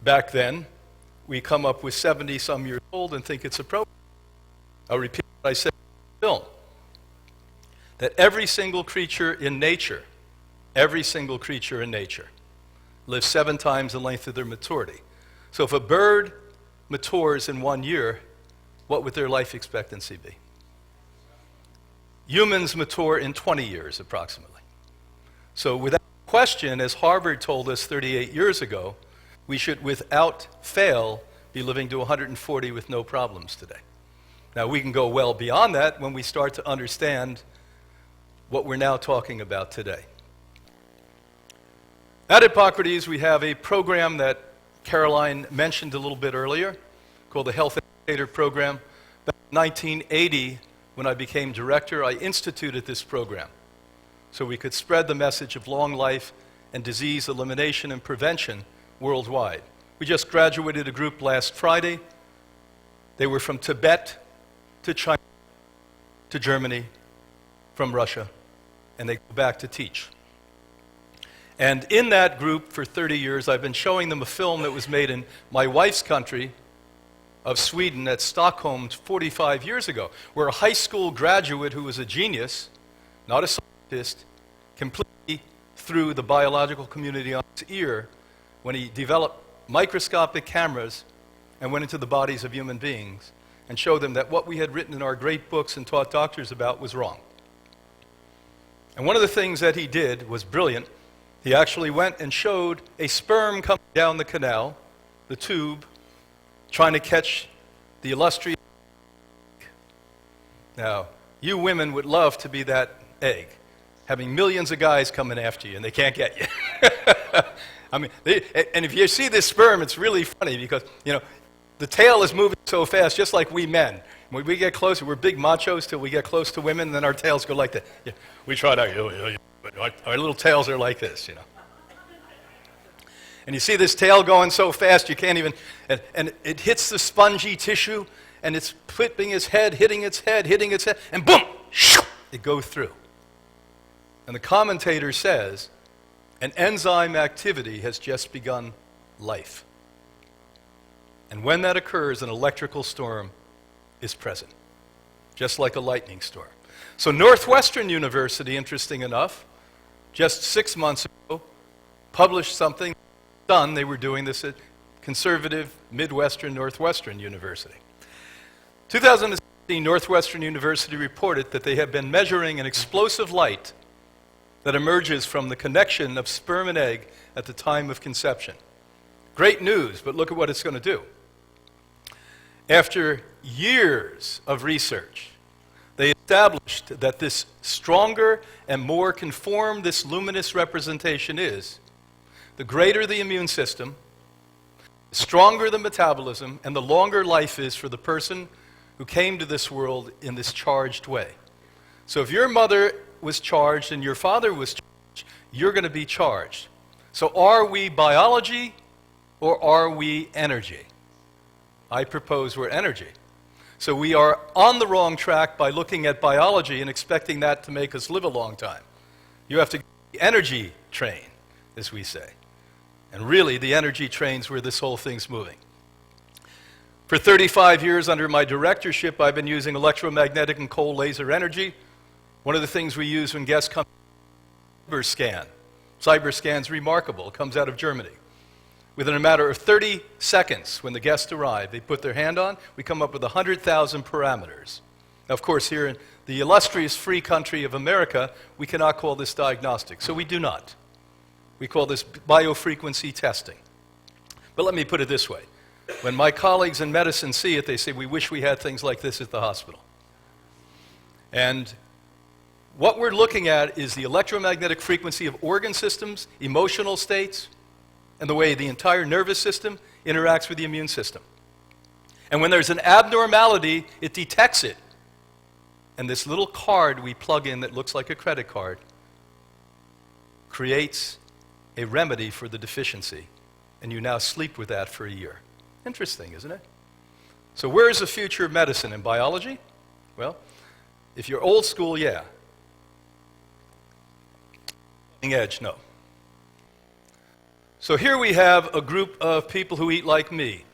back then, we come up with 70-some years old and think it's appropriate. I'll repeat what I said in the film. That every single creature in nature lives 7 times the length of their maturity. So if a bird matures in 1 year, what would their life expectancy be? Humans mature in 20 years, approximately. So without question, as Harvard told us 38 years ago, we should, without fail, be living to 140 with no problems today. Now, we can go well beyond that when we start to understand what we're now talking about today. At Hippocrates, we have a program that Caroline mentioned a little bit earlier, called the Health Educator Program. Back in 1980, when I became director, I instituted this program so we could spread the message of long life and disease elimination and prevention worldwide. We just graduated a group last Friday. They were from Tibet to China to Germany, from Russia, and they go back to teach. And in that group for 30 years, I've been showing them a film that was made in my wife's country of Sweden at Stockholm 45 years ago, where a high school graduate who was a genius, not a scientist, completely threw the biological community on its ear when he developed microscopic cameras and went into the bodies of human beings and showed them that what we had written in our great books and taught doctors about was wrong. And one of the things that he did was brilliant. He actually went and showed a sperm coming down the canal, the tube, trying to catch the illustrious egg. Now, you women would love to be that egg, having millions of guys coming after you, and they can't get you. I mean, and if you see this sperm, it's really funny because, you know, the tail is moving so fast, just like we men. When we get closer, we're big machos till we get close to women, and then our tails go like that. Yeah, we try to, our little tails are like this, you know. And you see this tail going so fast, you can't even, and it hits the spongy tissue, and it's flipping its head, hitting its head, and boom, it goes through. And the commentator says, an enzyme activity has just begun life. And when that occurs, an electrical storm is present, just like a lightning storm. So Northwestern University, interesting enough, just 6 months ago, published something done. They were doing this at conservative Midwestern Northwestern University. 2016, Northwestern University reported that they have been measuring an explosive light that emerges from the connection of sperm and egg at the time of conception. Great news, but look at what it's going to do. After years of research, they established that this stronger and more conformed this luminous representation is, the greater the immune system, the stronger the metabolism, and the longer life is for the person who came to this world in this charged way. So if your mother was charged and your father was charged, you're going to be charged. So are we biology or are we energy? I propose we're energy. So we are on the wrong track by looking at biology and expecting that to make us live a long time. You have to get the energy train, as we say. And really, the energy train's where this whole thing's moving. For 35 years under my directorship, I've been using electromagnetic and cold laser energy. One of the things we use when guests come is CyberScan. CyberScan's remarkable. It comes out of Germany. Within a matter of 30 seconds, when the guests arrive, they put their hand on, we come up with 100,000 parameters. Now, of course, here in the illustrious free country of America, we cannot call this diagnostic, so we do not. We call this biofrequency testing. But let me put it this way. When my colleagues in medicine see it, they say, we wish we had things like this at the hospital. And what we're looking at is the electromagnetic frequency of organ systems, emotional states, and the way the entire nervous system interacts with the immune system. And when there's an abnormality, it detects it. And this little card we plug in that looks like a credit card creates a remedy for the deficiency. And you now sleep with that for a year. Interesting, isn't it? So where is the future of medicine? In biology? Well, if you're old school, yeah. Edge, no. So here we have a group of people who eat like me.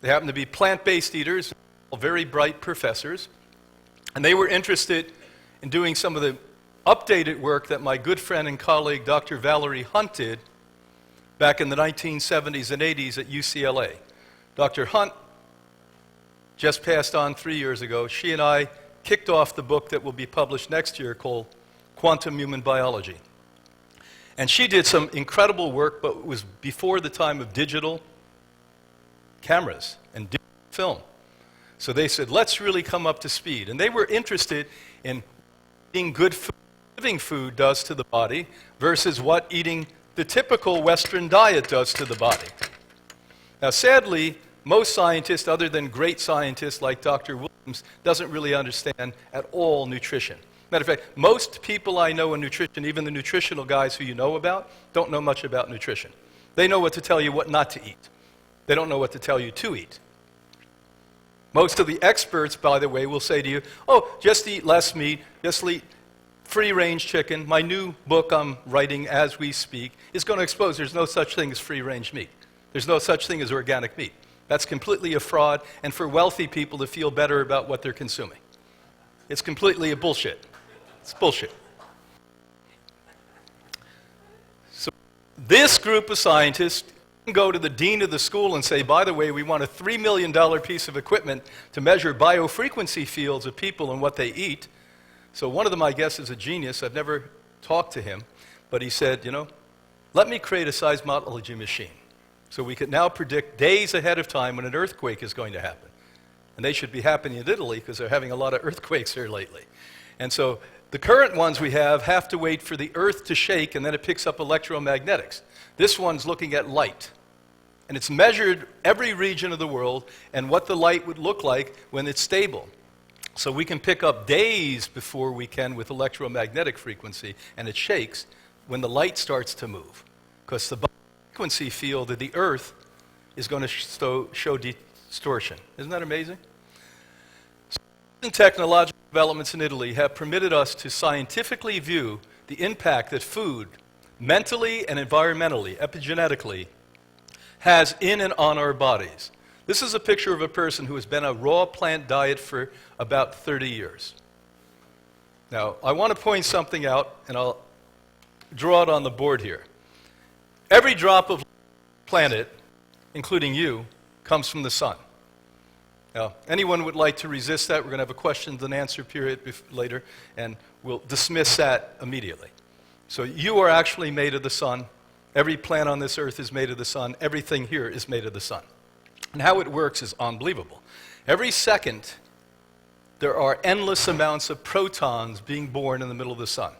They happen to be plant-based eaters, very bright professors, and they were interested in doing some of the updated work that my good friend and colleague Dr. Valerie Hunt did back in the 1970s and 80s at UCLA. Dr. Hunt just passed on 3 years ago. She and I kicked off the book that will be published next year called Quantum Human Biology. And she did some incredible work, but it was before the time of digital cameras and digital film. So they said, let's really come up to speed. And they were interested in eating good food, living food does to the body versus what eating the typical Western diet does to the body. Now, sadly, most scientists, other than great scientists like Dr. Williams, doesn't really understand at all nutrition. Matter of fact, most people I know in nutrition, even the nutritional guys who you know about, don't know much about nutrition. They know what to tell you what not to eat. They don't know what to tell you to eat. Most of the experts, by the way, will say to you, oh, just eat less meat, just eat free-range chicken. My new book I'm writing as we speak is going to expose there's no such thing as free-range meat. There's no such thing as organic meat. That's completely a fraud, and for wealthy people to feel better about what they're consuming. It's completely a bullshit. It's bullshit. So this group of scientists can go to the dean of the school and say, by the way, we want a $3 million piece of equipment to measure biofrequency fields of people and what they eat. So one of them, I guess, is a genius. I've never talked to him, but he said, let me create a seismology machine so we could now predict days ahead of time when an earthquake is going to happen. And they should be happening in Italy because they're having a lot of earthquakes here lately. And so the current ones we have to wait for the earth to shake, and then it picks up electromagnetics. This one's looking at light. And it's measured every region of the world and what the light would look like when it's stable. So we can pick up days before we can with electromagnetic frequency, and it shakes when the light starts to move. Because the frequency field of the earth is going to show distortion. Isn't that amazing? Technological developments in Italy have permitted us to scientifically view the impact that food, mentally and environmentally, epigenetically, has in and on our bodies. This is a picture of a person who has been on a raw plant diet for about 30 years. Now, I want to point something out, and I'll draw it on the board here. Every drop of planet, including you, comes from the sun. Now, anyone would like to resist that? We're going to have a questions and answer period later, and we'll dismiss that immediately. So you are actually made of the sun. Every plant on this earth is made of the sun. Everything here is made of the sun. And how it works is unbelievable. Every second, there are endless amounts of protons being born in the middle of the sun.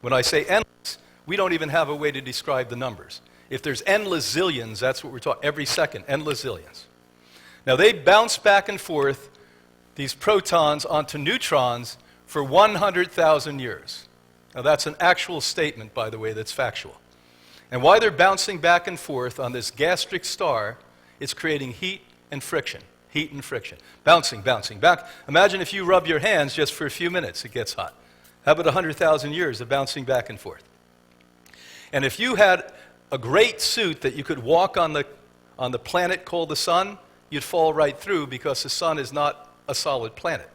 When I say endless, we don't even have a way to describe the numbers. If there's endless zillions, that's what we're talking, every second, endless zillions. Now, they bounce back and forth, these protons, onto neutrons for 100,000 years. Now that's an actual statement, by the way, that's factual. And while they're bouncing back and forth on this gastric star, it's creating heat and friction. Heat and friction. Bouncing, bouncing, back. Imagine if you rub your hands just for a few minutes, it gets hot. How about 100,000 years of bouncing back and forth? And if you had a great suit that you could walk on the planet called the sun, you'd fall right through because the sun is not a solid planet.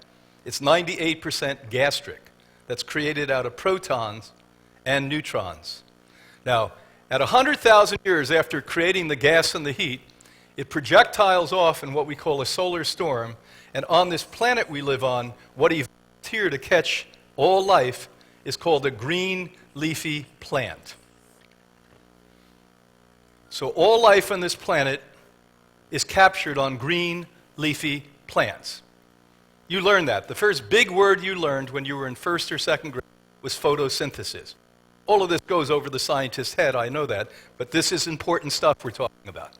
It's 98% gastric. That's created out of protons and neutrons. Now, at 100,000 years after creating the gas and the heat, it projectiles off in what we call a solar storm, and on this planet we live on, what evolved here to catch all life is called a green leafy plant. So all life on this planet is captured on green leafy plants. You learned that. The first big word you learned when you were in first or second grade was photosynthesis. All of this goes over the scientist's head, I know that, but this is important stuff we're talking about.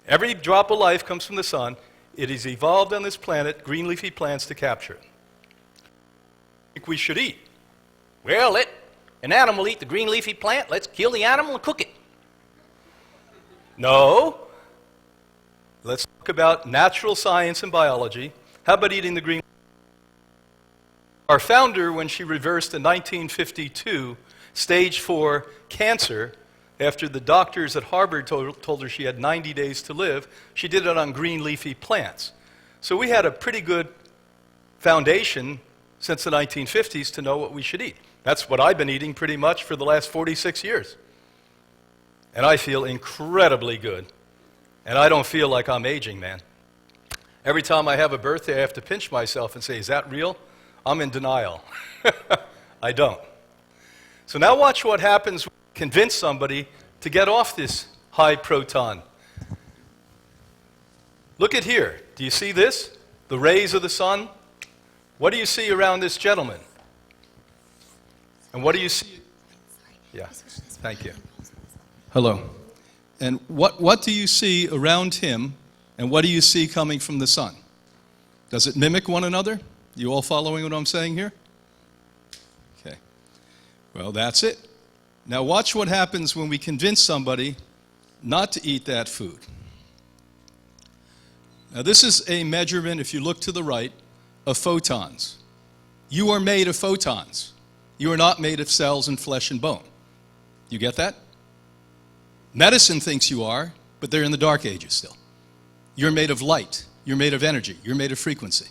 Every drop of life comes from the sun. It is evolved on this planet, green leafy plants, to capture it. I think we should eat. Well, let an animal eat the green leafy plant. Let's kill the animal and cook it. No. Let's talk about natural science and biology. How about eating the green? Our founder, when she reversed in 1952 stage 4 cancer, after the doctors at Harvard told her she had 90 days to live, she did it on green leafy plants. So we had a pretty good foundation since the 1950s to know what we should eat. That's what I've been eating pretty much for the last 46 years. And I feel incredibly good. And I don't feel like I'm aging, man. Every time I have a birthday, I have to pinch myself and say, is that real? I'm in denial. I don't. So now watch what happens when you convince somebody to get off this high proton. Look at here. Do you see this? The rays of the sun? What do you see around this gentleman? And what do you see? Yeah, thank you. Hello. And what do you see around him, and what do you see coming from the sun? Does it mimic one another? You all following what I'm saying here? Okay. Well, that's it. Now watch what happens when we convince somebody not to eat that food. Now this is a measurement, if you look to the right, of photons. You are made of photons. You are not made of cells and flesh and bone. You get that? Medicine thinks you are, but they're in the dark ages still. You're made of light. You're made of energy. You're made of frequency.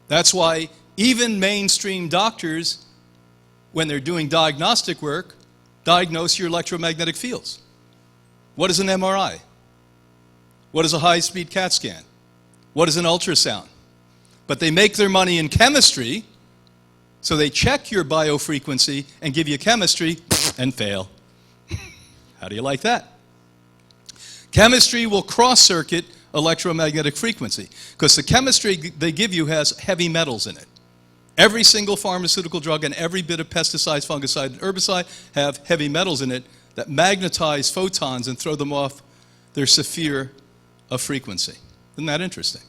That's why even mainstream doctors, when they're doing diagnostic work, diagnose your electromagnetic fields. What is an MRI? What is a high-speed CAT scan? What is an ultrasound? But they make their money in chemistry, so they check your biofrequency and give you chemistry and fail. How do you like that? Chemistry will cross-circuit electromagnetic frequency because the chemistry they give you has heavy metals in it. Every single pharmaceutical drug and every bit of pesticide, fungicide, and herbicide have heavy metals in it that magnetize photons and throw them off their sphere of frequency. Isn't that interesting?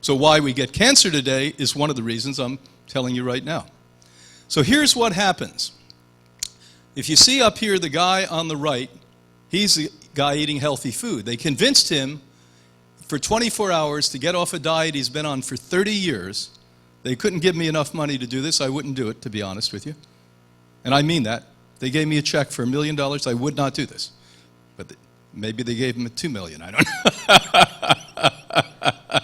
So why we get cancer today is one of the reasons I'm telling you right now. So here's what happens. If you see up here the guy on the right, he's the guy eating healthy food. They convinced him for 24 hours to get off a diet he's been on for 30 years. They couldn't give me enough money to do this. I wouldn't do it, to be honest with you. And I mean that. They gave me a check for $1 million. I would not do this. But maybe they gave him $2 million. I don't know.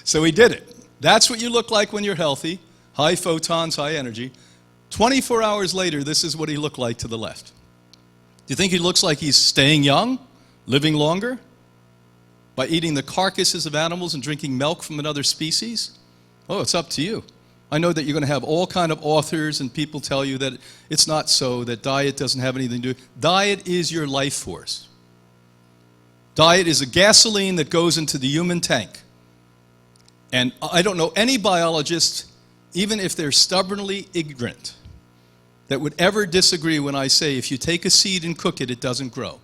So he did it. That's what you look like when you're healthy. High photons, high energy. 24 hours later, this is what he looked like to the left. Do you think he looks like he's staying young, living longer, by eating the carcasses of animals and drinking milk from another species? Oh, it's up to you. I know that you're going to have all kind of authors and people tell you that it's not so, that diet doesn't have anything to do. Diet is your life force. Diet is a gasoline that goes into the human tank. And I don't know any biologist, even if they're stubbornly ignorant, that would ever disagree when I say if you take a seed and cook it, it doesn't grow.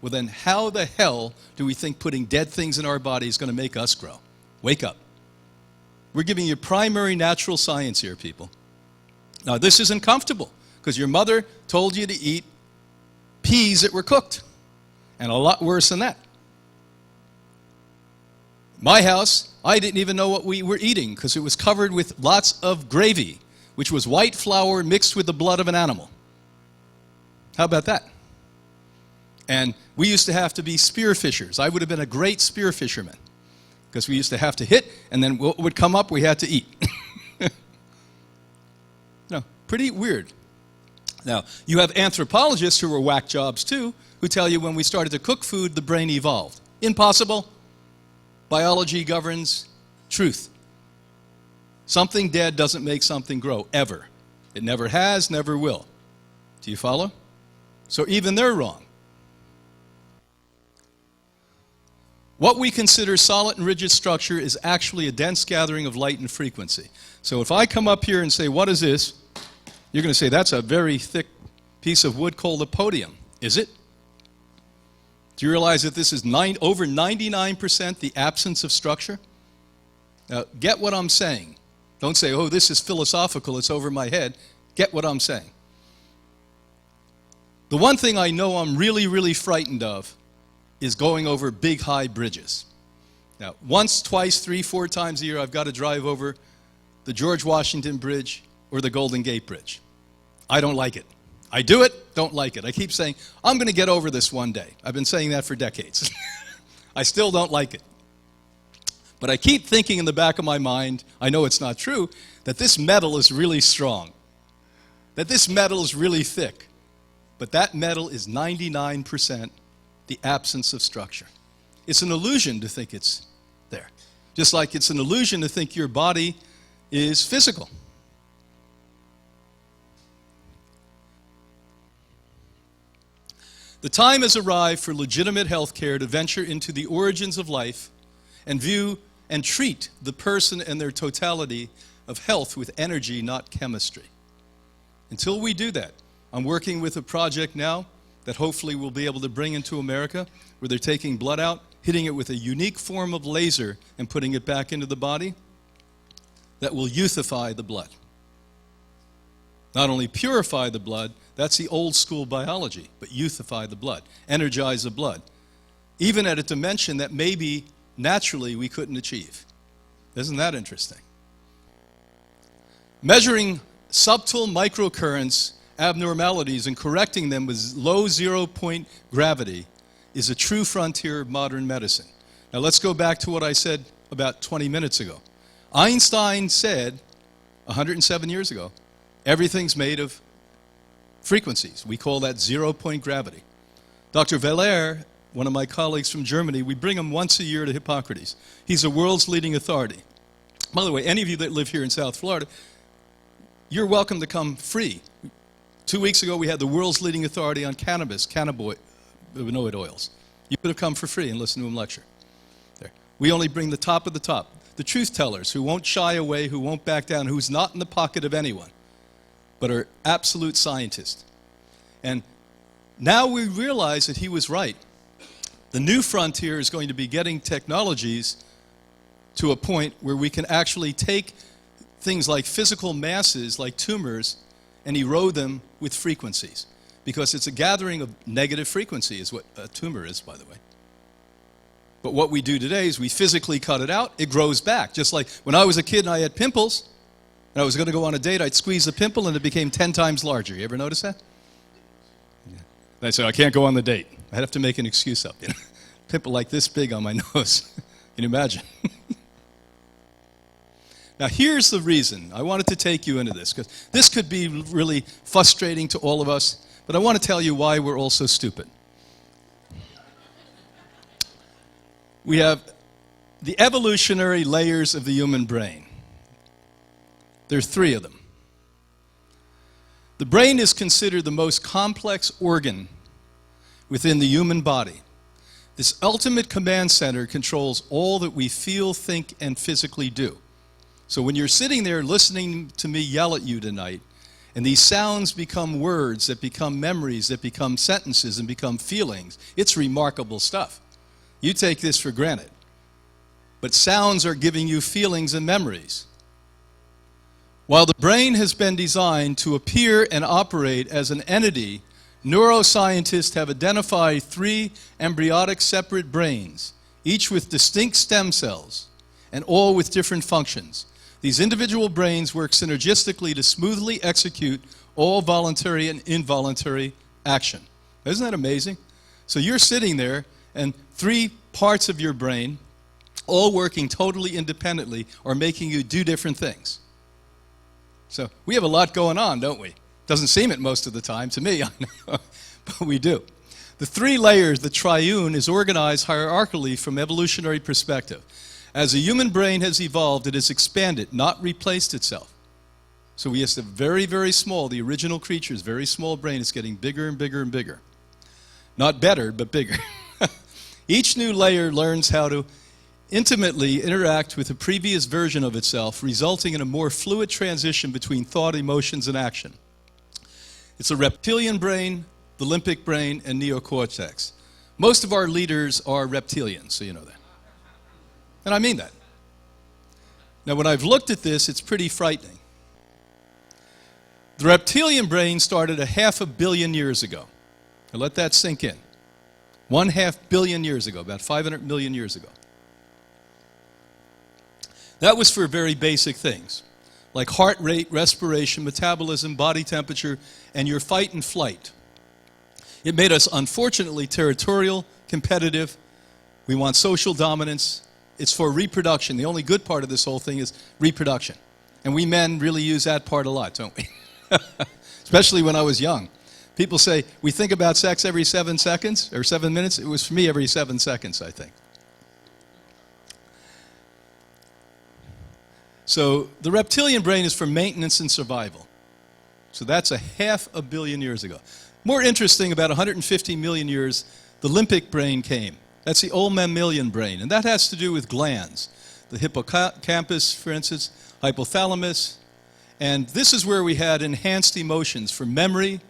Well, then how the hell do we think putting dead things in our body is going to make us grow? Wake up. We're giving you primary natural science here, people. Now, this isn't comfortable because your mother told you to eat peas that were cooked, and a lot worse than that. My house, I didn't even know what we were eating because it was covered with lots of gravy, which was white flour mixed with the blood of an animal. How about that? And we used to have to be spear fishers. I would have been a great spear fisherman because we used to have to hit, and then what would come up, we had to eat. No, pretty weird. Now, you have anthropologists who were whack jobs too, who tell you when we started to cook food, the brain evolved. Impossible. Biology governs truth. Something dead doesn't make something grow, ever. It never has, never will. Do you follow? So even they're wrong. What we consider solid and rigid structure is actually a dense gathering of light and frequency. So if I come up here and say, what is this? You're going to say, that's a very thick piece of wood called a podium. Is it? Do you realize that this is over 99% the absence of structure? Now, get what I'm saying. Don't say, oh, this is philosophical, it's over my head. Get what I'm saying. The one thing I know I'm really, really frightened of is going over big, high bridges. Now, once, twice, 3, 4 times a year, I've got to drive over the George Washington Bridge or the Golden Gate Bridge. I don't like it. I do it, don't like it. I keep saying, I'm going to get over this one day. I've been saying that for decades. I still don't like it. But I keep thinking in the back of my mind, I know it's not true, that this metal is really strong, that this metal is really thick. But that metal is 99% the absence of structure. It's an illusion to think it's there. Just like it's an illusion to think your body is physical. The time has arrived for legitimate health care to venture into the origins of life and view and treat the person and their totality of health with energy, not chemistry. Until we do that, I'm working with a project now that hopefully we'll be able to bring into America where they're taking blood out, hitting it with a unique form of laser and putting it back into the body that will youthify the blood. Not only purify the blood, that's the old school biology, but youthify the blood, energize the blood, even at a dimension that maybe naturally we couldn't achieve. Isn't that interesting? Measuring subtle microcurrents, abnormalities, and correcting them with low zero-point gravity is a true frontier of modern medicine. Now let's go back to what I said about 20 minutes ago. Einstein said 107 years ago, everything's made of frequencies. We call that zero-point gravity. Dr. Valère, one of my colleagues from Germany, we bring him once a year to Hippocrates. He's the world's leading authority. By the way, any of you that live here in South Florida, you're welcome to come free. 2 weeks ago, we had the world's leading authority on cannabis, cannabinoid oils. You could have come for free and listened to him lecture. There. We only bring the top of the top. The truth tellers who won't shy away, who won't back down, who's not in the pocket of anyone, but are absolute scientists. And now we realize that he was right. The new frontier is going to be getting technologies to a point where we can actually take things like physical masses, like tumors, and erode them with frequencies. Because it's a gathering of negative frequency is what a tumor is, by the way. But what we do today is we physically cut it out, it grows back. Just like when I was a kid and I had pimples, and I was going to go on a date, I'd squeeze the pimple and it became 10 times larger. You ever notice that? Yeah. And I said, I can't go on the date. I'd have to make an excuse up. You know? Pimple like this big on my nose. Can you imagine? Now here's the reason. I wanted to take you into this, because this could be really frustrating to all of us, but I want to tell you why we're all so stupid. We have the evolutionary layers of the human brain. There are 3 of them. The brain is considered the most complex organ within the human body. This ultimate command center controls all that we feel, think, and physically do. So when you're sitting there listening to me yell at you tonight, and these sounds become words that become memories, that become sentences and become feelings, it's remarkable stuff. You take this for granted. but sounds are giving you feelings and memories. While the brain has been designed to appear and operate as an entity, neuroscientists have identified 3 embryonic separate brains, each with distinct stem cells, and all with different functions. These individual brains work synergistically to smoothly execute all voluntary and involuntary action. Isn't that amazing? So you're sitting there, and 3 parts of your brain, all working totally independently, are making you do different things. So we have a lot going on, don't we? Doesn't seem it most of the time to me, I know, but we do. The 3 layers, the triune, is organized hierarchically from evolutionary perspective. As the human brain has evolved, it has expanded, not replaced itself. So we have a very, very small, the original creature's very small brain is getting bigger and bigger and bigger. Not better, but bigger. Each new layer learns how to intimately interact with a previous version of itself, resulting in a more fluid transition between thought, emotions, and action. It's a reptilian brain, the limbic brain, and neocortex. Most of our leaders are reptilians, so you know that. And I mean that. Now, when I've looked at this, it's pretty frightening. The reptilian brain started 500 million years ago. Now let that sink in. 1/2 billion years ago, about 500 million years ago. That was for very basic things, like heart rate, respiration, metabolism, body temperature, and your fight and flight. It made us, unfortunately, territorial, competitive. We want social dominance. It's for reproduction. The only good part of this whole thing is reproduction. And we men really use that part a lot, don't we? Especially when I was young. People say, we think about sex every 7 seconds, or 7 minutes. It was for me every 7 seconds, I think. So the reptilian brain is for maintenance and survival. So that's 500 million years ago. More interesting, about 150 million years, the limbic brain came. That's the old mammalian brain, and that has to do with glands. The hippocampus, for instance, hypothalamus, and this is where we had enhanced emotions for memory,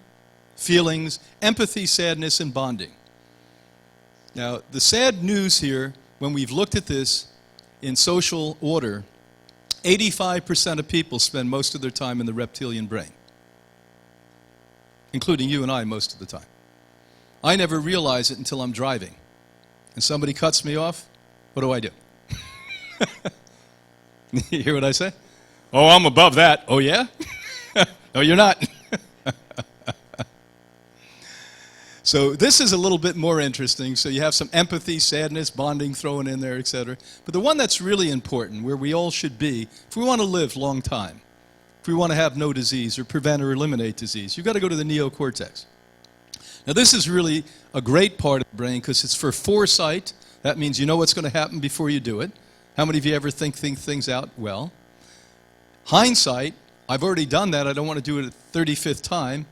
feelings, empathy, sadness, and bonding. Now, the sad news here, when we've looked at this in social order, 85% of people spend most of their time in the reptilian brain, including you and I most of the time. I never realize it until I'm driving. And somebody cuts me off, what do? You hear what I say? Oh, I'm above that. Oh, yeah? No, you're not. So this is a little bit more interesting. So you have some empathy, sadness, bonding thrown in there, etc. But the one that's really important, where we all should be, if we want to live a long time, if we want to have no disease or prevent or eliminate disease, you've got to go to the neocortex. Now this is really a great part of the brain because it's for foresight. That means you know what's going to happen before you do it. How many of you ever think things out well? Hindsight, I've already done that. I don't want to do it a 35th time.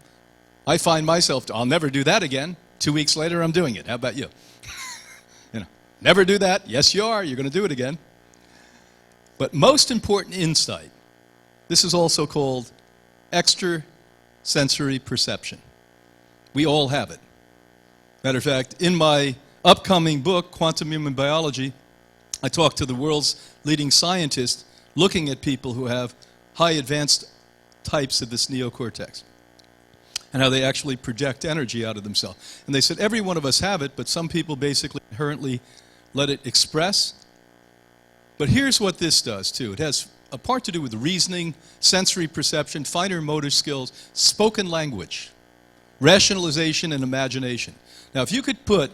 I find myself, I'll never do that again. 2 weeks later, I'm doing it. How about you? Never do that. Yes, you are. You're going to do it again. But most important insight, this is also called extrasensory perception. We all have it. Matter of fact, in my upcoming book, Quantum Human Biology, I talk to the world's leading scientists looking at people who have high advanced types of this neocortex and how they actually project energy out of themselves. And they said every one of us have it, but some people basically inherently let it express. But here's what this does too. It has a part to do with reasoning, sensory perception, finer motor skills, spoken language, rationalization, and imagination. Now, if you could put,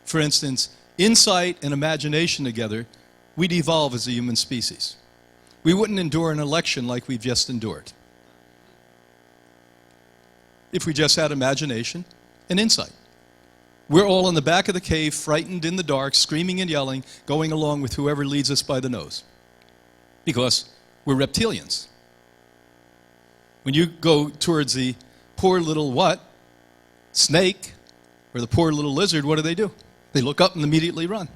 for instance, insight and imagination together, we'd evolve as a human species. We wouldn't endure an election like we've just endured if we just had imagination and insight. We're all in the back of the cave, frightened in the dark, screaming and yelling, going along with whoever leads us by the nose because we're reptilians. When you go towards the poor little snake or the poor little lizard, what do? They look up and immediately run.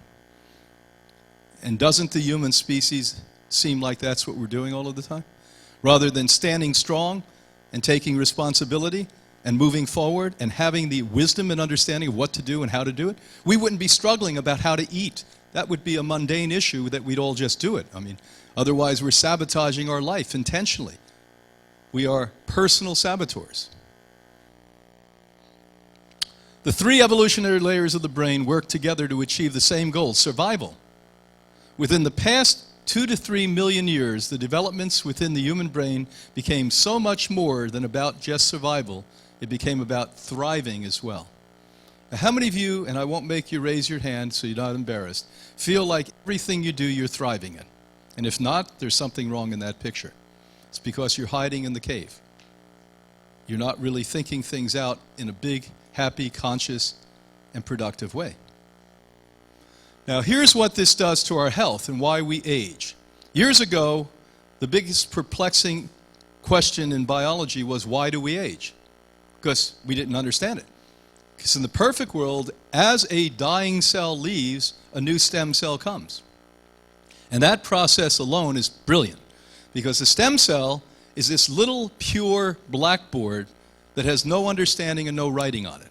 And doesn't the human species seem like that's what we're doing all of the time? Rather than standing strong and taking responsibility and moving forward and having the wisdom and understanding of what to do and how to do it, we wouldn't be struggling about how to eat That would be a mundane issue that we'd all just do it. I mean, otherwise we're sabotaging our life intentionally. We are personal saboteurs. The three evolutionary layers of the brain work together to achieve the same goal, survival. Within the past 2 to 3 million years, the developments within the human brain became so much more than about just survival. It became about thriving as well. Now, how many of you, and I won't make you raise your hand so you're not embarrassed, feel like everything you do you're thriving in? And if not, there's something wrong in that picture. It's because you're hiding in the cave. You're not really thinking things out in a big, happy, conscious, and productive way. Now, here's what this does to our health and why we age. Years ago, the biggest perplexing question in biology was, why do we age? Because we didn't understand it. Because in the perfect world, as a dying cell leaves, a new stem cell comes. And that process alone is brilliant, because the stem cell is this little pure blackboard that has no understanding and no writing on it.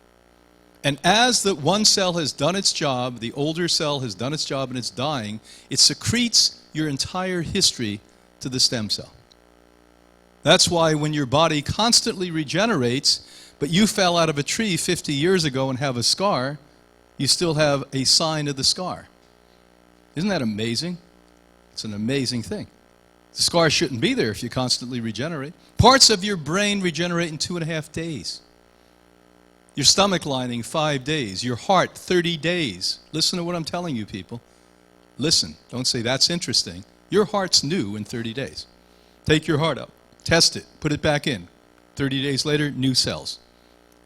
And as the one cell has done its job, the older cell has done its job and it's dying, it secretes your entire history to the stem cell. That's why when your body constantly regenerates, but you fell out of a tree 50 years ago and have a scar, you still have a sign of the scar. Isn't that amazing? It's an amazing thing. The scar shouldn't be there if you constantly regenerate. Parts of your brain regenerate in 2.5 days. Your stomach lining, 5 days. Your heart, 30 days. Listen to what I'm telling you, people. Listen. Don't say, that's interesting. Your heart's new in 30 days. Take your heart out. Test it. Put it back in. 30 days later, new cells.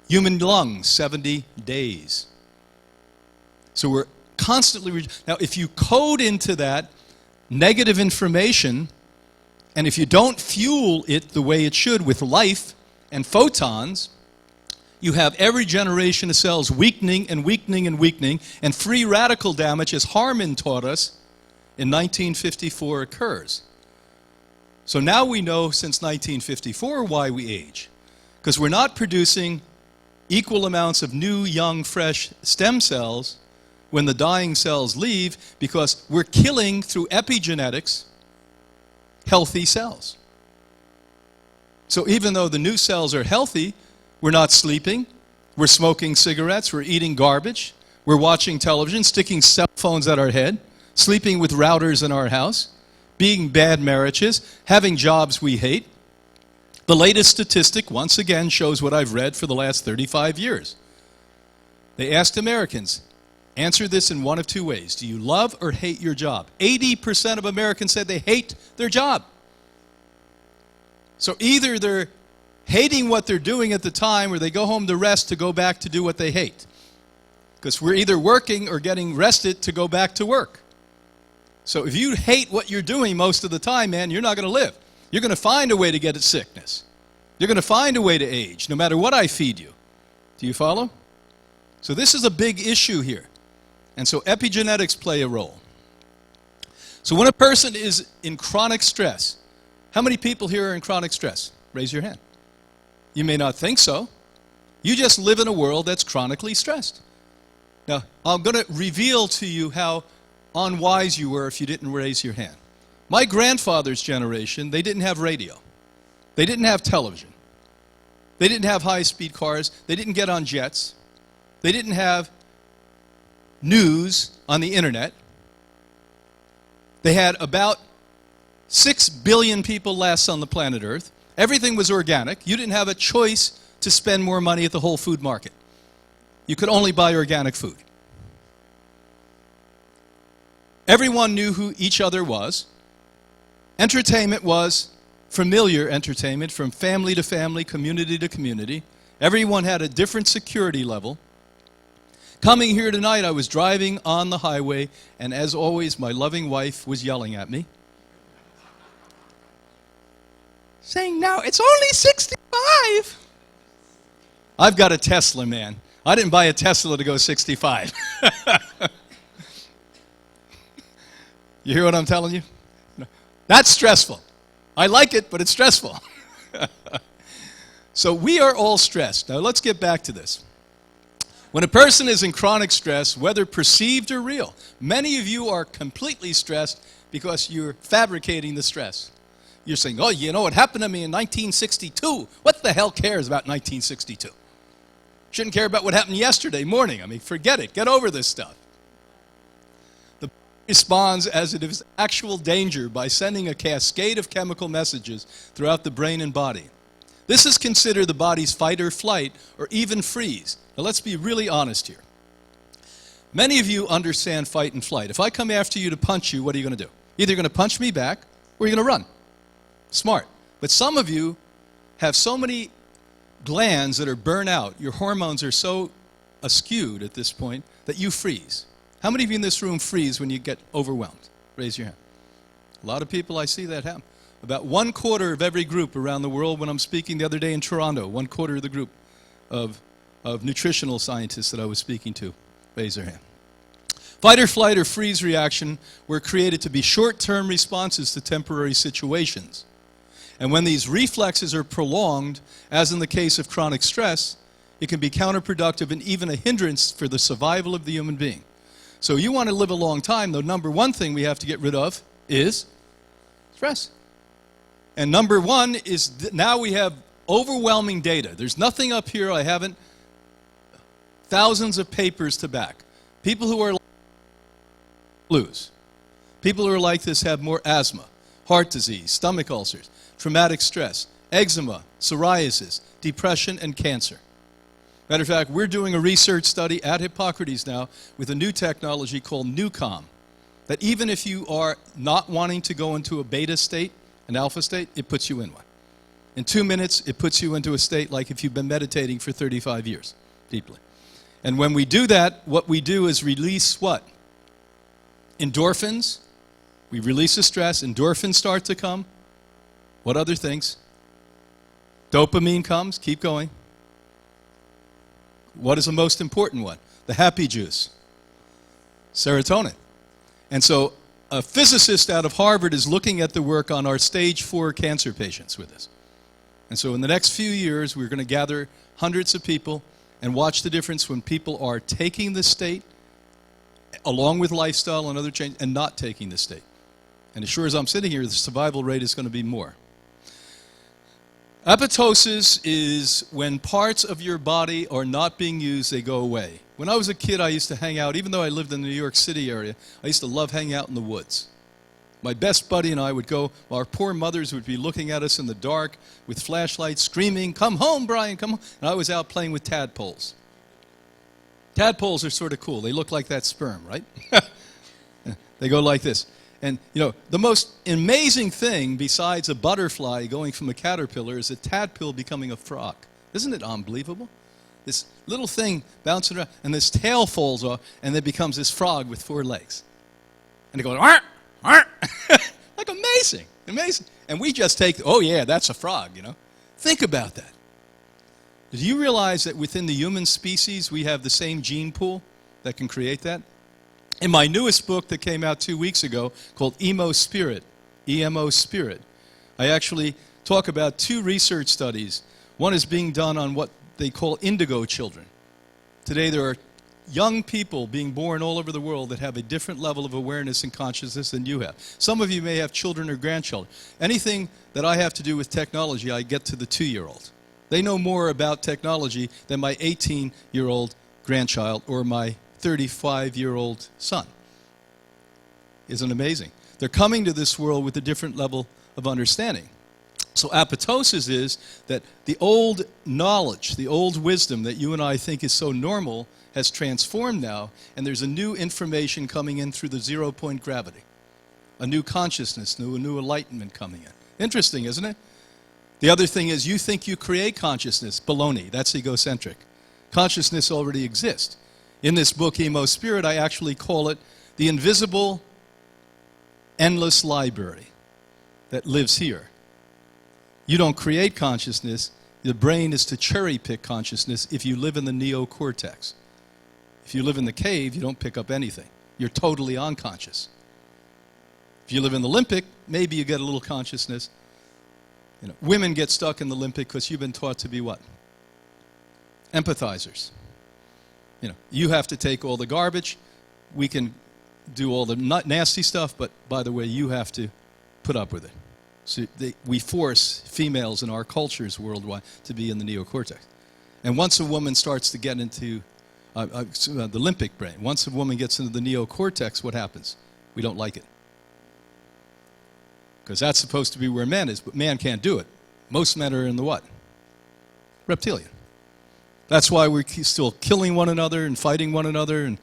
Human lungs, 70 days. So we're constantly... Now, if you code into that negative information, and if you don't fuel it the way it should with life and photons, you have every generation of cells weakening and weakening and weakening, and free radical damage, as Harman taught us in 1954, occurs. So now we know since 1954 why we age. Because we're not producing equal amounts of new, young, fresh stem cells when the dying cells leave, because we're killing, through epigenetics, healthy cells. So even though the new cells are healthy, we're not sleeping, we're smoking cigarettes, we're eating garbage, we're watching television, sticking cell phones at our head, sleeping with routers in our house, being bad marriages, having jobs we hate. The latest statistic, once again, shows what I've read for the last 35 years. They asked Americans, answer this in one of two ways. Do you love or hate your job? 80% of Americans said they hate their job. So either they're hating what they're doing at the time, or they go home to rest to go back to do what they hate. Because we're either working or getting rested to go back to work. So if you hate what you're doing most of the time, man, you're not going to live. You're going to find a way to get a sickness. You're going to find a way to age, no matter what I feed you. Do you follow? So this is a big issue here. And so epigenetics play a role. So when a person is in chronic stress, how many people here are in chronic stress? Raise your hand. You may not think so. You just live in a world that's chronically stressed. Now, I'm going to reveal to you how unwise you were if you didn't raise your hand. My grandfather's generation, they didn't have radio. They didn't have television. They didn't have high-speed cars. They didn't get on jets. They didn't have news on the internet. They had about 6 billion people less on the planet Earth. Everything was organic. You didn't have a choice to spend more money at the Whole Food Market. You could only buy organic food. Everyone knew who each other was. Entertainment was familiar entertainment, from family to family, community to community. Everyone had a different security level. Coming here tonight, I was driving on the highway, and as always, my loving wife was yelling at me, saying, "No, it's only 65. I've got a Tesla, man. I didn't buy a Tesla to go 65. You hear what I'm telling you? That's stressful. I like it, but it's stressful. So we are all stressed. Now let's get back to this. When a person is in chronic stress, whether perceived or real, many of you are completely stressed because you're fabricating the stress. You're saying, oh, you know what happened to me in 1962? What the hell cares about 1962? Shouldn't care about what happened yesterday morning. I mean, forget it. Get over this stuff. The body responds as it is actual danger by sending a cascade of chemical messages throughout the brain and body. This is considered the body's fight or flight or even freeze. Now let's be really honest here. Many of you understand fight and flight. If I come after you to punch you, what are you going to do? Either you're going to punch me back or you're going to run. Smart. But some of you have so many glands that are burnt out, your hormones are so askewed at this point that you freeze. How many of you in this room freeze when you get overwhelmed? Raise your hand. A lot of people, I see that happen. About 1/4 of every group around the world, when I'm speaking the other day in Toronto, 1/4 of the group of nutritional scientists that I was speaking to, raise their hand. Fight or flight or freeze reaction were created to be short-term responses to temporary situations. And when these reflexes are prolonged, as in the case of chronic stress, it can be counterproductive and even a hindrance for the survival of the human being. So you want to live a long time, the number one thing we have to get rid of is stress. And number one is now we have overwhelming data. There's nothing up here I haven't, thousands of papers to back. People who are blues. People who are like this have more asthma, heart disease, stomach ulcers, traumatic stress, eczema, psoriasis, depression, and cancer. Matter of fact, we're doing a research study at Hippocrates now with a new technology called NuCalm, that even if you are not wanting to go into a beta state, an alpha state, it puts you in one. In 2 minutes, it puts you into a state like if you've been meditating for 35 years, deeply. And when we do that, what we do is release what? Endorphins. We release the stress, endorphins start to come. What other things? Dopamine comes, keep going. What is the most important one? The happy juice. Serotonin. And so a physicist out of Harvard is looking at the work on our stage 4 cancer patients with us. And so in the next few years, we're going to gather hundreds of people and watch the difference when people are taking the state, along with lifestyle and other changes, and not taking the state. And as sure as I'm sitting here, the survival rate is going to be more. Apoptosis is when parts of your body are not being used, they go away. When I was a kid, I used to hang out, even though I lived in the New York City area, I used to love hanging out in the woods. My best buddy and I would go, our poor mothers would be looking at us in the dark with flashlights, screaming, "Come home, Brian, come home." And I was out playing with tadpoles. Tadpoles are sort of cool. They look like that sperm, right? They go like this. And, you know, the most amazing thing besides a butterfly going from a caterpillar is a tadpole becoming a frog. Isn't it unbelievable? This little thing bouncing around, and this tail falls off, and it becomes this frog with 4 legs. And it goes, "Arr! Arr!" Like amazing, amazing. And we just take, oh yeah, that's a frog, you know. Think about that. Do you realize that within the human species, we have the same gene pool that can create that? In my newest book that came out 2 weeks ago called Emo Spirit, EMO Spirit, I actually talk about 2 research studies. One is being done on what they call indigo children. Today there are young people being born all over the world that have a different level of awareness and consciousness than you have. Some of you may have children or grandchildren. Anything that I have to do with technology, I get to the 2-year-old. They know more about technology than my 18-year-old grandchild or my 35-year-old son. Isn't it amazing? They're coming to this world with a different level of understanding. So apoptosis is that the old knowledge, the old wisdom that you and I think is so normal has transformed now, and there's a new information coming in through the 0-point gravity. A new consciousness, a new enlightenment coming in. Interesting, isn't it? The other thing is you think you create consciousness. Baloney. That's egocentric. Consciousness already exists. In this book, Emo Spirit, I actually call it the invisible, endless library that lives here. You don't create consciousness. The brain is to cherry-pick consciousness if you live in the neocortex. If you live in the cave, you don't pick up anything. You're totally unconscious. If you live in the limbic, maybe you get a little consciousness. You know, women get stuck in the limbic because you've been taught to be what? Empathizers. You have to take all the garbage. We can do all the nasty stuff, but by the way, you have to put up with it. So we force females in our cultures worldwide to be in the neocortex. And once a woman starts to get into the limbic brain, once a woman gets into the neocortex, what happens? We don't like it. Because that's supposed to be where man is, but man can't do it. Most men are in the what? Reptilian. That's why we're still killing one another and fighting one another and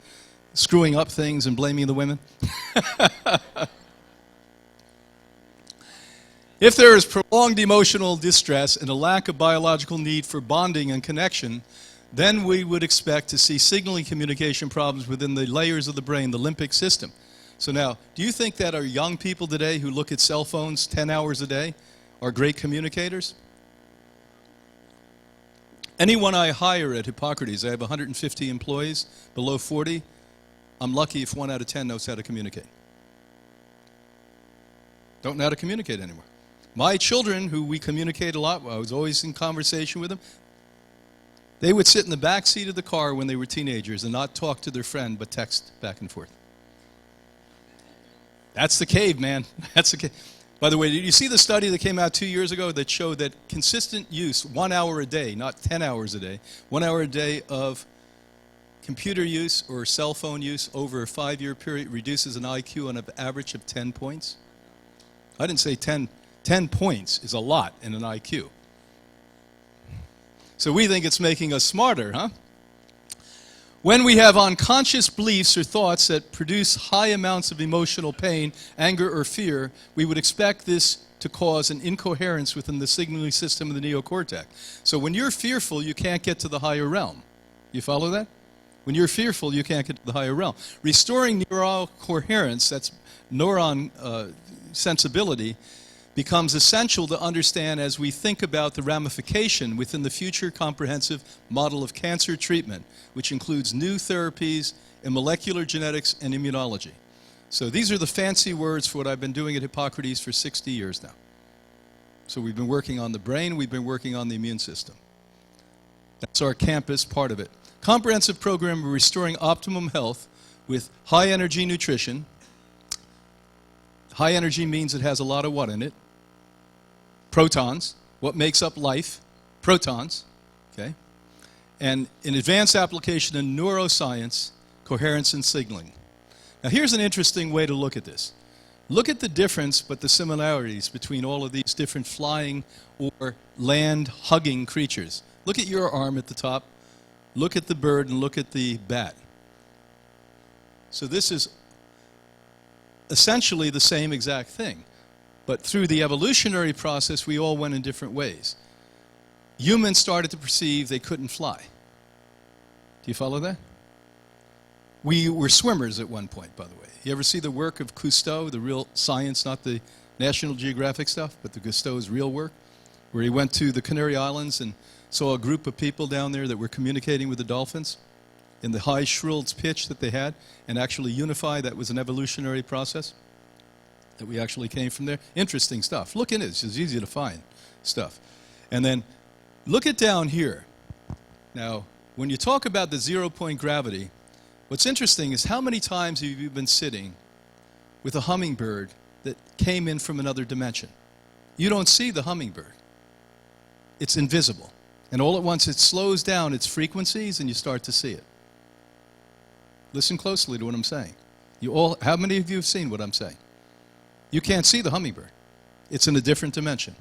screwing up things and blaming the women. If there is prolonged emotional distress and a lack of biological need for bonding and connection, then we would expect to see signaling communication problems within the layers of the brain, the limbic system. So now, do you think that our young people today who look at cell phones 10 hours a day are great communicators? Anyone I hire at Hippocrates, I have 150 employees, below 40, I'm lucky if 1 out of 10 knows how to communicate. Don't know how to communicate anymore. My children, who we communicate a lot, I was always in conversation with them, they would sit in the back seat of the car when they were teenagers and not talk to their friend, but text back and forth. That's the cave, man. That's the cave. By the way, did you see the study that came out 2 years ago that showed that consistent use, 1 hour a day, not 10 hours a day, 1 hour a day of computer use or cell phone use over a 5-year period reduces an IQ on an average of 10 points? I didn't say 10 points is a lot in an IQ. So we think it's making us smarter, huh? When we have unconscious beliefs or thoughts that produce high amounts of emotional pain, anger, or fear, we would expect this to cause an incoherence within the signaling system of the neocortex. So when you're fearful, you can't get to the higher realm. You follow that? When you're fearful, you can't get to the higher realm. Restoring neural coherence, that's neuron sensibility, becomes essential to understand as we think about the ramification within the future comprehensive model of cancer treatment, which includes new therapies in molecular genetics and immunology. So these are the fancy words for what I've been doing at Hippocrates for 60 years now. So we've been working on the brain, we've been working on the immune system. That's our campus part of it. Comprehensive program of restoring optimum health with high energy nutrition. High energy means it has a lot of what in it? Protons. What makes up life? Protons. Okay? And an advanced application in neuroscience, coherence and signaling. Now here's an interesting way to look at this. Look at the difference but the similarities between all of these different flying or land-hugging creatures. Look at your arm at the top. Look at the bird and look at the bat. So this is essentially the same exact thing. But through the evolutionary process, we all went in different ways. Humans started to perceive they couldn't fly. Do you follow that? We were swimmers at one point, by the way. You ever see the work of Cousteau, the real science, not the National Geographic stuff, but the Cousteau's real work, where he went to the Canary Islands and saw a group of people down there that were communicating with the dolphins in the high shrilled pitch that they had, and actually unify. That was an evolutionary process that we actually came from there. Interesting stuff. Look in it. It's easy to find stuff. And then look at down here. Now, when you talk about the zero-point gravity, what's interesting is how many times have you been sitting with a hummingbird that came in from another dimension? You don't see the hummingbird. It's invisible. And all at once it slows down its frequencies and you start to see it. Listen closely to what I'm saying. How many of you have seen what I'm saying? You can't see the hummingbird. It's in a different dimension.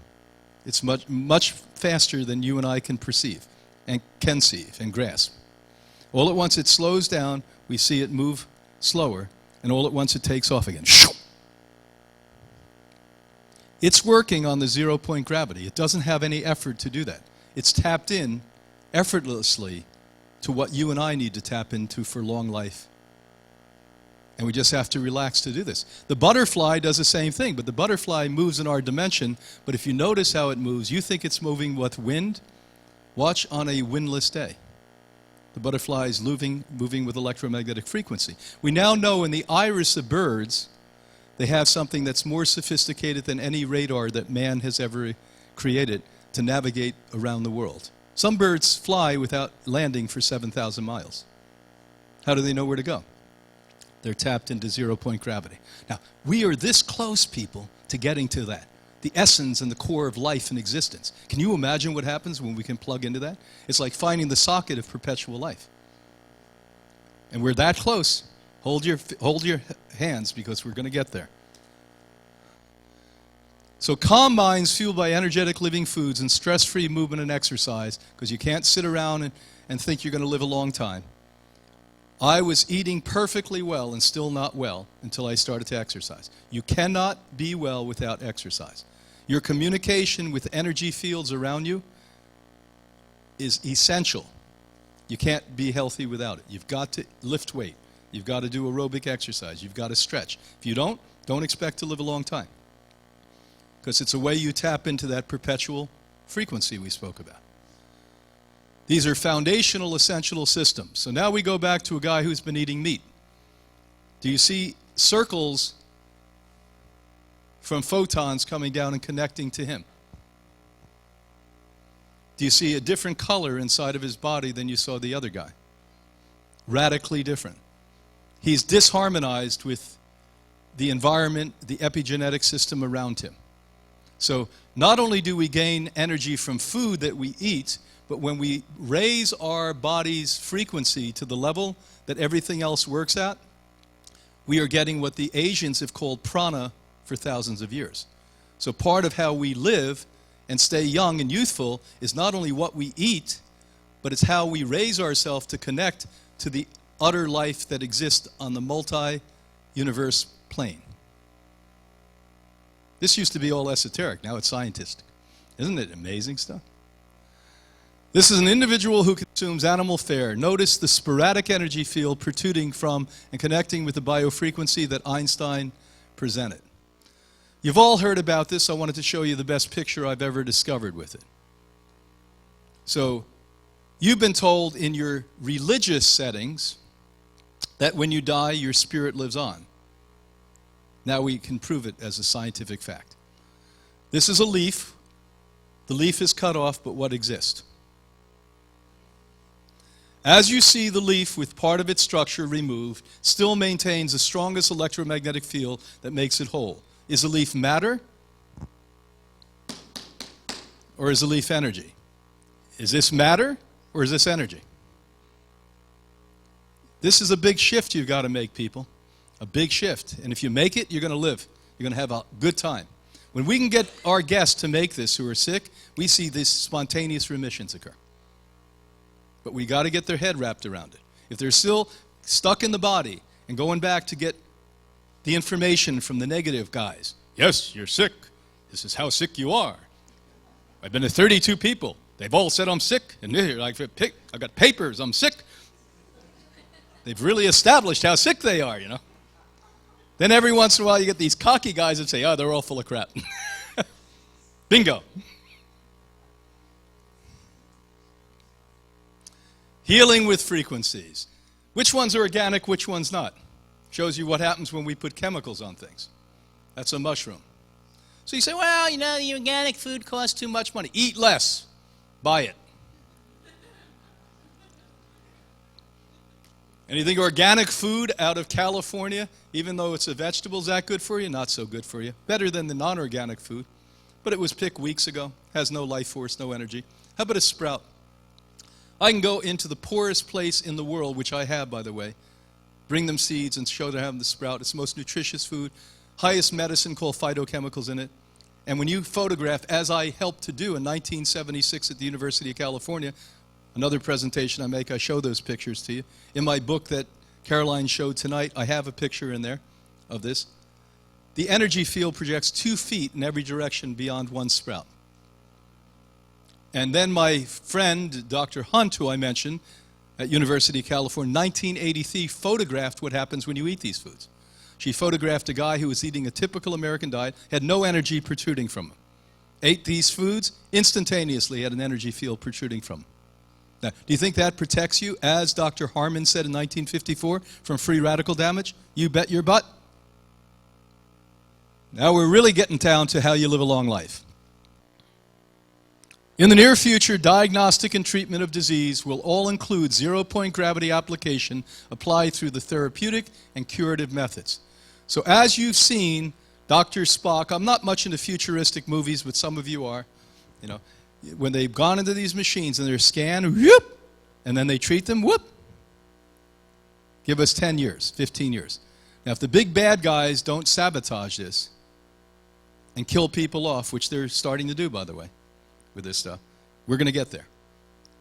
It's much faster than you and I can perceive and conceive and grasp. All at once it slows down, we see it move slower, and all at once it takes off again. It's working on the zero-point gravity. It doesn't have any effort to do that. It's tapped in effortlessly to what you and I need to tap into for long life. And we just have to relax to do this. The butterfly does the same thing, but the butterfly moves in our dimension, but if you notice how it moves, you think it's moving with wind? Watch on a windless day. The butterfly is moving with electromagnetic frequency. We now know in the iris of birds, they have something that's more sophisticated than any radar that man has ever created to navigate around the world. Some birds fly without landing for 7,000 miles. How do they know where to go? They're tapped into zero-point gravity. Now, we are this close, people, to getting to that, the essence and the core of life and existence. Can you imagine what happens when we can plug into that? It's like finding the socket of perpetual life. And we're that close. Hold your hands, because we're going to get there. So calm minds fueled by energetic living foods and stress-free movement and exercise, because you can't sit around and think you're going to live a long time. I was eating perfectly well and still not well until I started to exercise. You cannot be well without exercise. Your communication with energy fields around you is essential. You can't be healthy without it. You've got to lift weight. You've got to do aerobic exercise. You've got to stretch. If you don't expect to live a long time, because it's a way you tap into that perpetual frequency we spoke about. These are foundational, essential systems. So now we go back to a guy who's been eating meat. Do you see circles from photons coming down and connecting to him? Do you see a different color inside of his body than you saw the other guy? Radically different. He's disharmonized with the environment, the epigenetic system around him. So not only do we gain energy from food that we eat, but when we raise our body's frequency to the level that everything else works at, we are getting what the Asians have called prana for thousands of years. So part of how we live and stay young and youthful is not only what we eat, but it's how we raise ourselves to connect to the utter life that exists on the multi-universe plane. This used to be all esoteric, now it's scientific. Isn't it amazing stuff? This is an individual who consumes animal fare. Notice the sporadic energy field protruding from and connecting with the biofrequency that Einstein presented. You've all heard about this. I wanted to show you the best picture I've ever discovered with it. So, you've been told in your religious settings that when you die, your spirit lives on. Now we can prove it as a scientific fact. This is a leaf. The leaf is cut off, but what exists? As you see, the leaf, with part of its structure removed, still maintains the strongest electromagnetic field that makes it whole. Is the leaf matter? Or is the leaf energy? Is this matter, or is this energy? This is a big shift you've got to make, people. A big shift. And if you make it, you're going to live. You're going to have a good time. When we can get our guests to make this who are sick, we see these spontaneous remissions occur. But we got to get their head wrapped around it. If they're still stuck in the body and going back to get the information from the negative guys, yes, you're sick. This is how sick you are. I've been to 32 people. They've all said I'm sick. And I've got papers, I'm sick. They've really established how sick they are, you know. Then every once in a while you get these cocky guys that say, oh, they're all full of crap. Bingo. Healing with frequencies. Which one's are organic, which one's not? Shows you what happens when we put chemicals on things. That's a mushroom. So you say, well, you know, the organic food costs too much money. Eat less. Buy it. Anything organic food out of California, even though it's a vegetable, is that good for you? Not so good for you. Better than the non-organic food. But it was picked weeks ago. Has no life force, no energy. How about a sprout? I can go into the poorest place in the world, which I have, by the way, bring them seeds and show them the sprout. It's the most nutritious food, highest medicine called phytochemicals in it. And when you photograph, as I helped to do in 1976 at the University of California, another presentation I make, I show those pictures to you. In my book that Caroline showed tonight, I have a picture in there of this. The energy field projects 2 feet in every direction beyond one sprout. And then my friend, Dr. Hunt, who I mentioned, at University of California, 1983, photographed what happens when you eat these foods. She photographed a guy who was eating a typical American diet, had no energy protruding from him. Ate these foods, instantaneously had an energy field protruding from him. Now, do you think that protects you, as Dr. Harman said in 1954, from free radical damage? You bet your butt. Now we're really getting down to how you live a long life. In the near future, diagnostic and treatment of disease will all include zero-point gravity application applied through the therapeutic and curative methods. So as you've seen, Dr. Spock, I'm not much into futuristic movies, but some of you are, you know, when they've gone into these machines and they're scanned, whoop, and then they treat them, whoop. Give us 10 years, 15 years. Now, if the big bad guys don't sabotage this and kill people off, which they're starting to do, by the way, with this stuff, we're going to get there.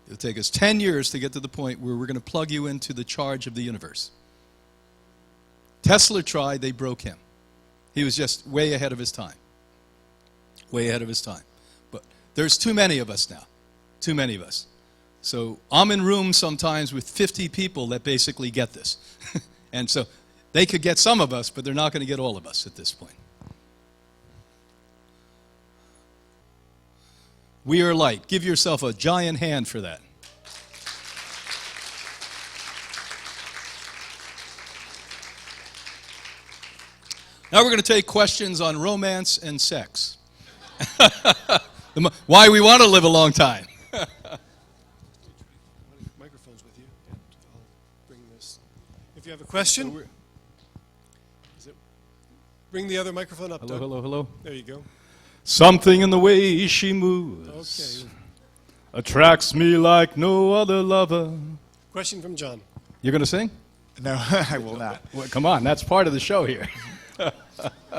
It'll take us 10 years to get to the point where we're going to plug you into the charge of the universe. Tesla tried, they broke him. He was just way ahead of his time. Way ahead of his time. But there's too many of us now. Too many of us. So I'm in rooms sometimes with 50 people that basically get this. And so they could get some of us, but they're not going to get all of us at this point. We are light. Give yourself a giant hand for that. Now we're going to take questions on romance and sex. Why we want to live a long time. Microphone's with you, and I'll bring this. If you have a question, bring the other microphone up, Hello, Doug. hello, hello. There you go. Something in the way she moves Okay. attracts me like no other lover. Question from John. You're going to sing? No, I will not. Well, come on, that's part of the show here.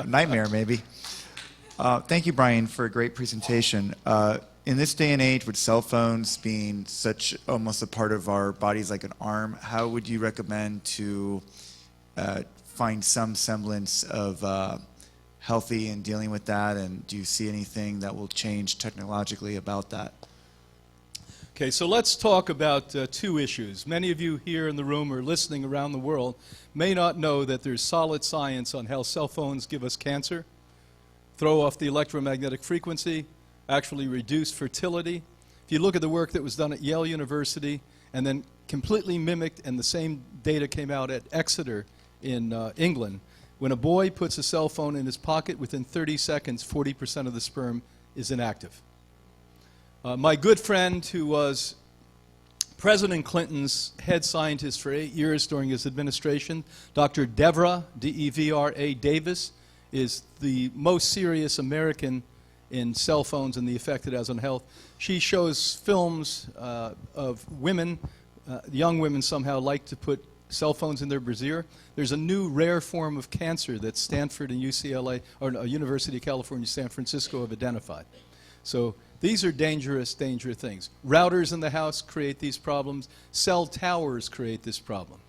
Nightmare, maybe. Thank you, Brian, for a great presentation. In this day and age, with cell phones being such almost a part of our bodies like an arm, how would you recommend to find some semblance of healthy in dealing with that? And do you see anything that will change technologically about that? Okay, so let's talk about two issues. Many of you here in the room or listening around the world may not know that there's solid science on how cell phones give us cancer, throw off the electromagnetic frequency, actually reduce fertility. If you look at the work that was done at Yale University and then completely mimicked, and the same data came out at Exeter in England, when a boy puts a cell phone in his pocket, within 30 seconds, 40% of the sperm is inactive. My good friend, who was President Clinton's head scientist for 8 years during his administration, Dr. Devra, D-E-V-R-A Davis, is the most serious American in cell phones and the effect it has on health. She shows films of women, young women somehow like to put cell phones in their brassiere. There's a new rare form of cancer that Stanford and UCLA, or University of California, San Francisco have identified. So these are dangerous, dangerous things. Routers in the house create these problems. Cell towers create this problem.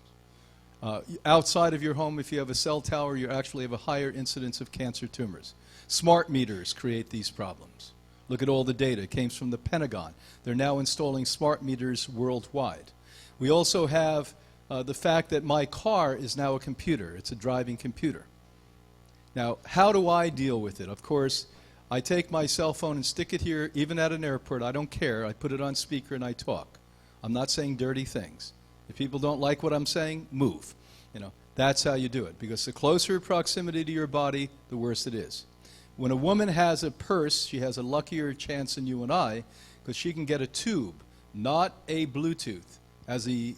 Outside of your home, if you have a cell tower, you actually have a higher incidence of cancer tumors. Smart meters create these problems. Look at all the data. It came from the Pentagon. They're now installing smart meters worldwide. We also have the fact that my car is now a computer. It's a driving computer. Now, how do I deal with it? Of course, I take my cell phone and stick it here, even at an airport. I don't care. I put it on speaker and I talk. I'm not saying dirty things. If people don't like what I'm saying, move. You know, that's how you do it. Because the closer proximity to your body, the worse it is. When a woman has a purse, she has a luckier chance than you and I, because she can get a tube, not a Bluetooth. As the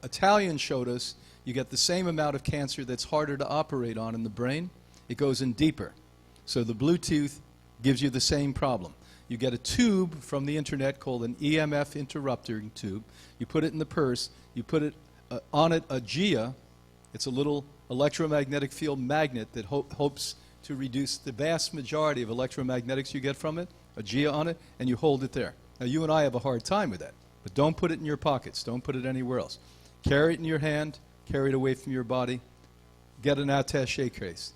Italian showed us, you get the same amount of cancer that's harder to operate on in the brain. It goes in deeper. So the Bluetooth gives you the same problem. You get a tube from the internet called an EMF interrupter tube. You put it in the purse. You put it on it a GIA. It's a little electromagnetic field magnet that hopes to reduce the vast majority of electromagnetics you get from it, a GIA on it, and you hold it there. Now, you and I have a hard time with that, but don't put it in your pockets. Don't put it anywhere else. Carry it in your hand. Carry it away from your body. Get an attaché case.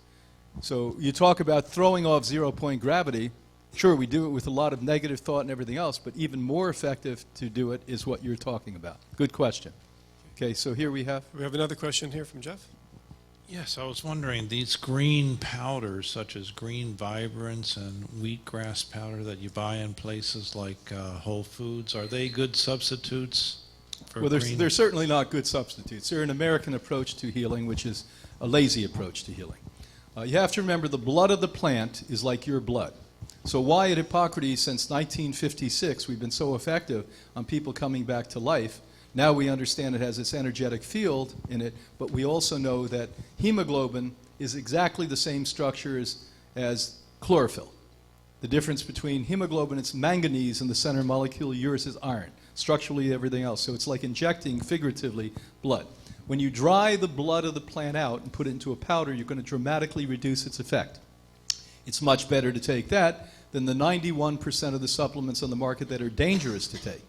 So you talk about throwing off zero-point gravity. Sure, we do it with a lot of negative thought and everything else, but even more effective to do it is what you're talking about. Good question. Okay, so here we have another question here from Jeff. Yes, I was wondering, these green powders, such as green vibrance and wheatgrass powder that you buy in places like Whole Foods, are they good substitutes for Well, green? they're certainly not good substitutes. They're an American approach to healing, which is a lazy approach to healing. You have to remember the blood of the plant is like your blood. So why at Hippocrates since 1956 we've been so effective on people coming back to life? Now we understand it has this energetic field in it, but we also know that hemoglobin is exactly the same structure as chlorophyll. The difference between hemoglobin, it's manganese in the center molecule, yours is iron. Structurally, everything else. So it's like injecting, figuratively, blood. When you dry the blood of the plant out and put it into a powder, you're going to dramatically reduce its effect. It's much better to take that than the 91% of the supplements on the market that are dangerous to take.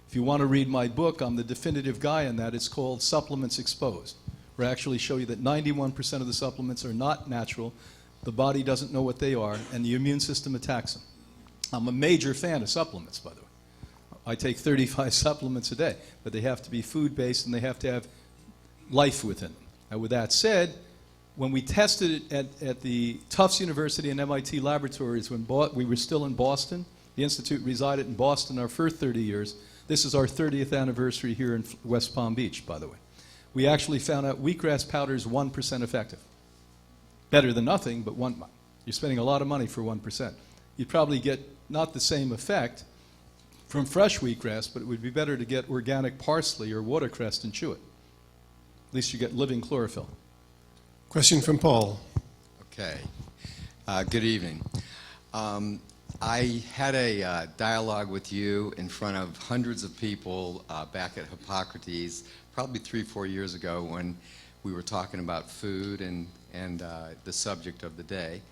If you want to read my book, I'm the definitive guy on that. It's called Supplements Exposed, where I actually show you that 91% of the supplements are not natural, the body doesn't know what they are, and the immune system attacks them. I'm a major fan of supplements, by the way. I take 35 supplements a day, but they have to be food-based and they have to have life within them. Now, with that said, when we tested it at the Tufts University and MIT laboratories when we were still in Boston, the Institute resided in Boston our first 30 years. This is our 30th anniversary here in West Palm Beach, by the way. We actually found out wheatgrass powder is 1% effective. Better than nothing, but you're spending a lot of money for 1%. You'd probably get not the same effect from fresh wheatgrass, but it would be better to get organic parsley or watercress and chew it. At least you get living chlorophyll. Question from Paul. Okay. Good evening. I had a dialogue with you in front of hundreds of people back at Hippocrates probably 3-4 years ago when we were talking about food and the subject of the day.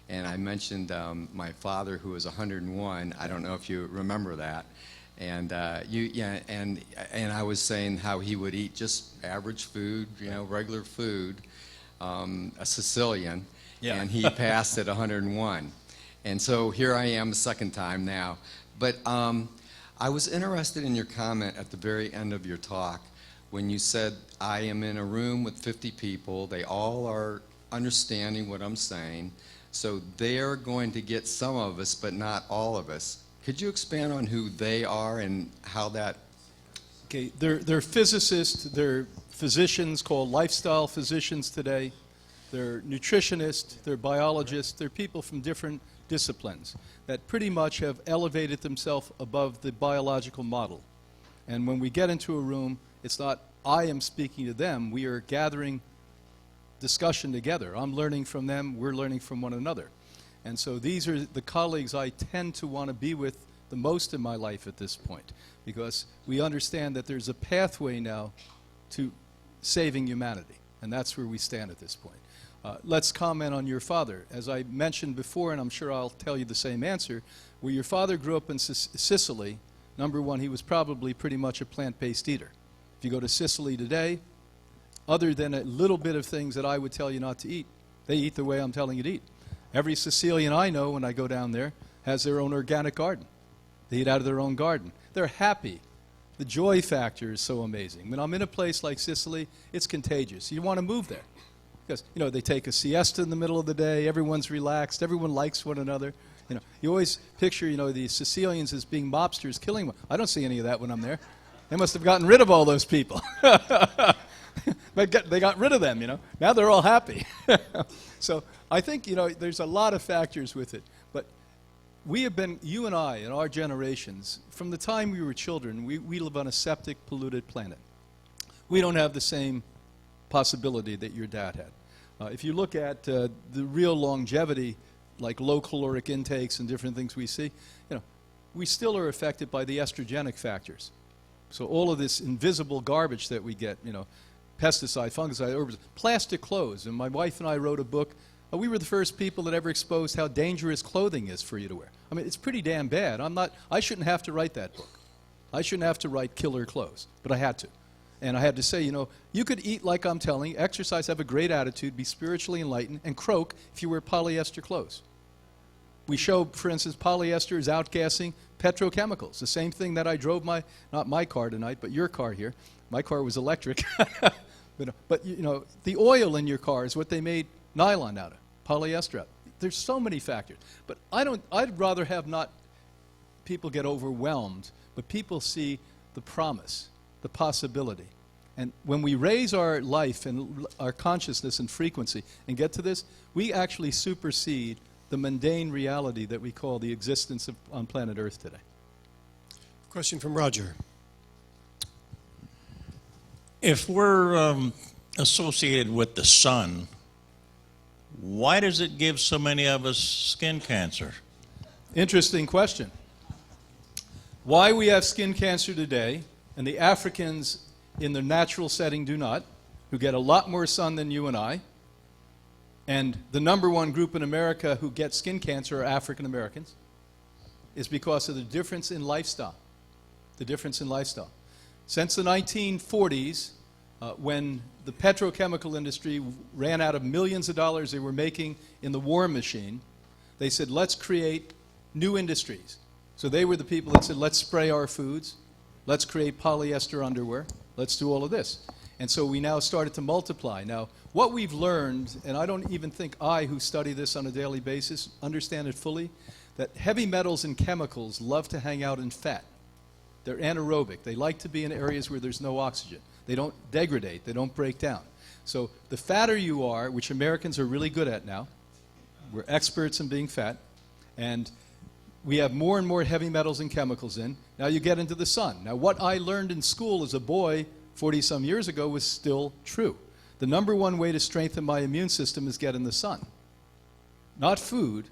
And I mentioned my father, who was 101. I don't know if you remember that. And and I was saying how he would eat just average food, regular food, a Sicilian, and he passed at 101. And so here I am a second time now. But I was interested in your comment at the very end of your talk when you said, I am in a room with 50 people. They all are understanding what I'm saying. So they're going to get some of us, but not all of us. Could you expand on who they are and how that... Okay, they're physicists, they're physicians called lifestyle physicians today. They're nutritionists, they're biologists, they're people from different disciplines that pretty much have elevated themselves above the biological model. And when we get into a room, it's not I am speaking to them, we are gathering discussion together. I'm learning from them, we're learning from one another. And so these are the colleagues I tend to want to be with the most in my life at this point, because we understand that there's a pathway now to saving humanity, and that's where we stand at this point. Let's comment on your father. As I mentioned before, and I'm sure I'll tell you the same answer, where your father grew up in Sicily, number one, he was probably pretty much a plant-based eater. If you go to Sicily today, other than a little bit of things that I would tell you not to eat, they eat the way I'm telling you to eat. Every Sicilian I know when I go down there has their own organic garden. They eat out of their own garden. They're happy. The joy factor is so amazing. When I'm in a place like Sicily, it's contagious. You want to move there. Because, they take a siesta in the middle of the day, everyone's relaxed, everyone likes one another. You always picture, the Sicilians as being mobsters killing one. I don't see any of that when I'm there. They must have gotten rid of all those people. They got rid of them, Now they're all happy. So I think, there's a lot of factors with it. But we have been, you and I, in our generations, from the time we were children, we live on a septic, polluted planet. We don't have the same possibility that your dad had. If you look at the real longevity, like low caloric intakes and different things we see, we still are affected by the estrogenic factors. So all of this invisible garbage that we get, pesticide, fungicide, herbicides, plastic clothes. And my wife and I wrote a book. We were the first people that ever exposed how dangerous clothing is for you to wear. I mean, it's pretty damn bad. I shouldn't have to write that book. I shouldn't have to write killer clothes, but I had to. And I had to say, you could eat like I'm telling you, exercise, have a great attitude, be spiritually enlightened, and croak if you wear polyester clothes. We show, for instance, polyester is outgassing petrochemicals. The same thing that I drove not my car tonight, but your car here. My car was electric. But the oil in your car is what they made nylon out of, polyester out. There's so many factors. But I'd rather have not people get overwhelmed, but people see the promise, the possibility. And when we raise our life and our consciousness and frequency and get to this, we actually supersede the mundane reality that we call the existence on planet Earth today. Question from Roger. If we're associated with the sun, why does it give so many of us skin cancer? Interesting question. Why we have skin cancer today, and the Africans in their natural setting do not, who get a lot more sun than you and I, and the number one group in America who get skin cancer are African Americans, is because of the difference in lifestyle. The difference in lifestyle. Since the 1940s, when the petrochemical industry ran out of millions of dollars they were making in the war machine, they said, let's create new industries. So they were the people that said, let's spray our foods, let's create polyester underwear, let's do all of this. And so we now started to multiply. Now, what we've learned, and I don't even think I, who study this on a daily basis, understand it fully, that heavy metals and chemicals love to hang out in fat. They're anaerobic. They like to be in areas where there's no oxygen. They don't degrade. They don't break down. So the fatter you are, which Americans are really good at now, we're experts in being fat, and we have more and more heavy metals and chemicals in. Now you get into the sun. Now what I learned in school as a boy 40-some years ago was still true. The number one way to strengthen my immune system is get in the sun. Not food.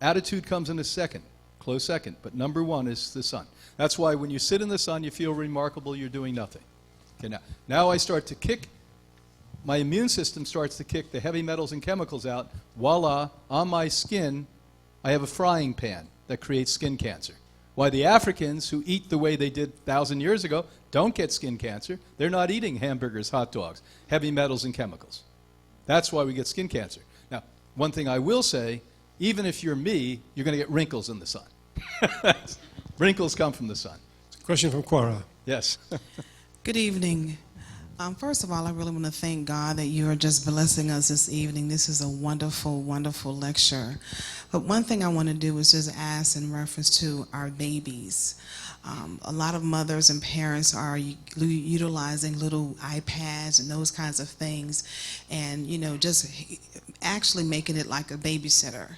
Attitude comes in a second, close second, but number one is the sun. That's why when you sit in the sun, you feel remarkable, you're doing nothing. Okay, now I start to kick, my immune system starts to kick the heavy metals and chemicals out. Voila, on my skin, I have a frying pan that creates skin cancer. Why the Africans who eat the way they did 1,000 years ago don't get skin cancer. They're not eating hamburgers, hot dogs, heavy metals and chemicals. That's why we get skin cancer. Now, one thing I will say, even if you're me, you're going to get wrinkles in the sun. Wrinkles come from the sun. Question from Quora. Yes. Good evening. First of all, I really want to thank God that you are just blessing us this evening. This is a wonderful, wonderful lecture. But one thing I want to do is just ask in reference to our babies. A lot of mothers and parents are utilizing little iPads and those kinds of things, and just actually making it like a babysitter.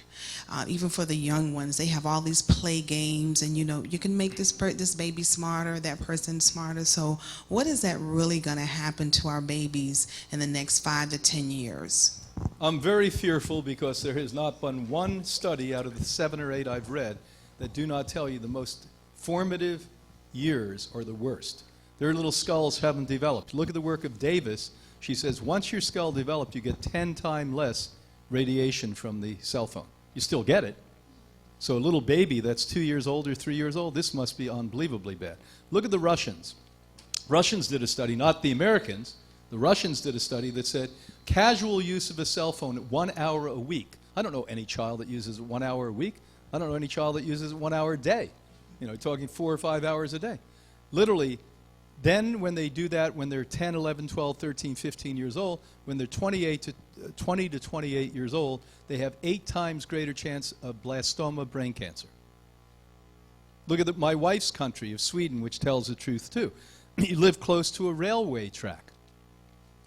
Even for the young ones, they have all these play games, and you can make this baby smarter, that person smarter. So what is that really going to happen to our babies in the next 5 to 10 years? I'm very fearful because there has not been one study out of the 7 or 8 I've read that do not tell you the most formative years are the worst. Their little skulls haven't developed. Look at the work of Davis. She says once your skull developed, you get 10 times less radiation from the cell phone. You still get it. So a little baby that's 2 years old or 3 years old, this must be unbelievably bad. Look at the Russians. Russians did a study, not the Americans. The Russians did a study that said casual use of a cell phone at 1 hour a week. I don't know any child that uses it 1 hour a week. I don't know any child that uses it 1 hour a day. Talking 4 or 5 hours a day. Literally, then when they do that, when they're 10, 11, 12, 13, 15 years old, when they're 20 to 28 years old, they have 8 times greater chance of blastoma brain cancer. Look at my wife's country of Sweden, which tells the truth too. You live close to a railway track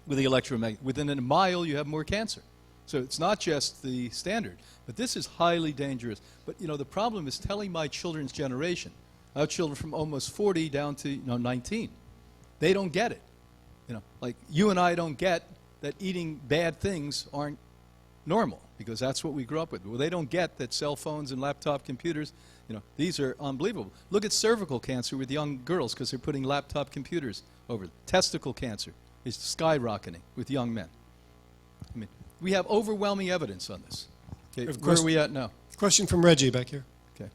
with the electromagnetic. Within a mile, you have more cancer. So it's not just the standard, but this is highly dangerous. But the problem is telling my children's generation, I have children from almost 40 down to 19. They don't get it. Like you and I don't get that eating bad things aren't normal because that's what we grew up with. Well, they don't get that cell phones and laptop computers, these are unbelievable. Look at cervical cancer with young girls because they're putting laptop computers over. Testicle cancer is skyrocketing with young men. We have overwhelming evidence on this. Okay, where are we at now? Question from Reggie back here. Okay.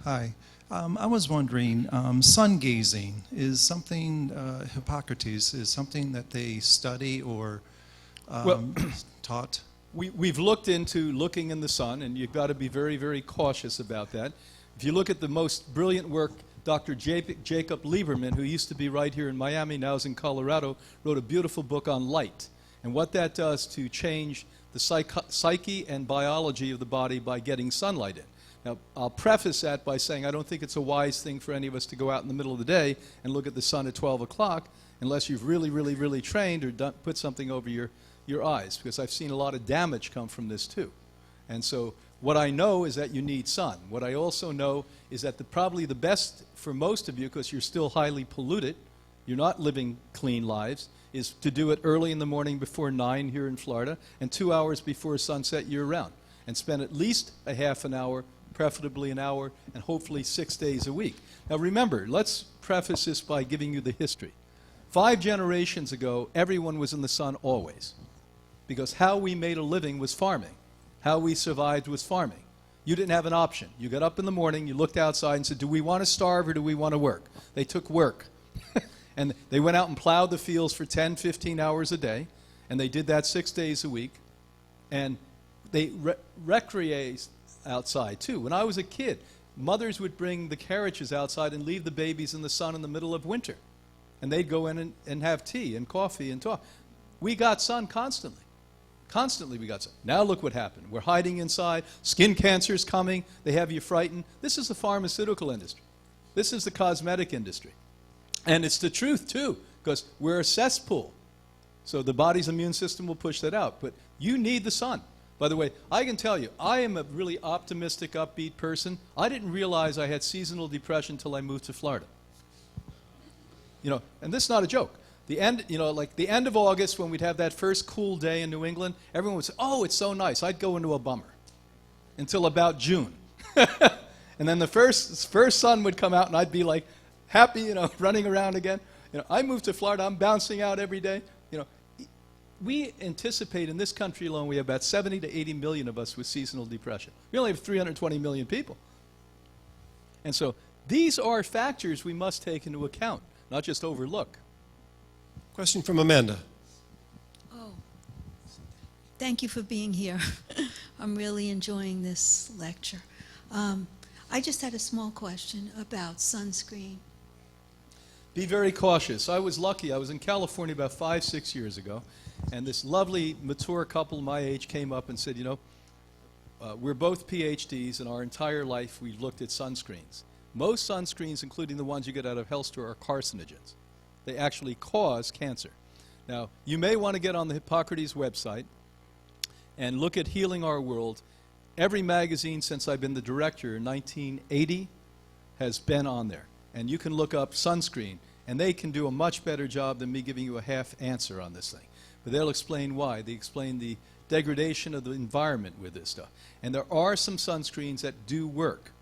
Hi. I was wondering, sun gazing is something, Hippocrates, is something that they study or taught? We've looked into looking in the sun, and you've got to be very, very cautious about that. If you look at the most brilliant work, Dr. Jacob Lieberman, who used to be right here in Miami, now is in Colorado, wrote a beautiful book on light. And what that does to change the psyche and biology of the body by getting sunlight in. Now, I'll preface that by saying I don't think it's a wise thing for any of us to go out in the middle of the day and look at the sun at 12 o'clock unless you've really, really, really trained or put something over your eyes, because I've seen a lot of damage come from this too. And so What I know is that you need sun. What I also know is that probably the best for most of you, because you're still highly polluted, you're not living clean lives, is to do it early in the morning before 9 here in Florida and 2 hours before sunset year-round, and spend at least a half an hour, preferably an hour, and hopefully 6 days a week. Now remember, let's preface this by giving you the history. 5 generations ago, everyone was in the sun always, because how we made a living was farming. How we survived was farming. You didn't have an option. You got up in the morning, you looked outside and said, do we want to starve or do we want to work? They took work. And they went out and plowed the fields for 10, 15 hours a day, and they did that 6 days a week. And they recreate outside, too. When I was a kid, mothers would bring the carriages outside and leave the babies in the sun in the middle of winter. And they'd go in and have tea and coffee and talk. We got sun constantly. Constantly we got sun. Now look what happened. We're hiding inside. Skin cancer's coming. They have you frightened. This is the pharmaceutical industry. This is the cosmetic industry. And it's the truth, too, because we're a cesspool. So the body's immune system will push that out. But you need the sun. By the way, I can tell you, I am a really optimistic, upbeat person. I didn't realize I had seasonal depression until I moved to Florida. You know, and this is not a joke. The end, you know, like the end of August when we'd have that first cool day in New England, everyone would say, oh, it's so nice. I'd go into a bummer until about June. And then the first sun would come out and I'd be like happy, you know, running around again. You know, I moved to Florida. I'm bouncing out every day. You know, we anticipate in this country alone we have about 70 to 80 million of us with seasonal depression. We only have 320 million people. And so these are factors we must take into account, not just overlook. Question from Amanda. Oh, thank you for being here. I'm really enjoying this lecture. I just had a small question about sunscreen. Be very cautious. I was lucky. I was in California about 5, 6 years ago, and this lovely, mature couple my age came up and said, you know, we're both PhDs, and our entire life we've looked at sunscreens. Most sunscreens, including the ones you get out of health store, are carcinogens. They actually cause cancer. Now, you may want to get on the Hippocrates website and look at Healing Our World. Every magazine since I've been the director in 1980 has been on there. And you can look up sunscreen, and they can do a much better job than me giving you a half answer on this thing. But they'll explain why. They explain the degradation of the environment with this stuff. And there are some sunscreens that do work.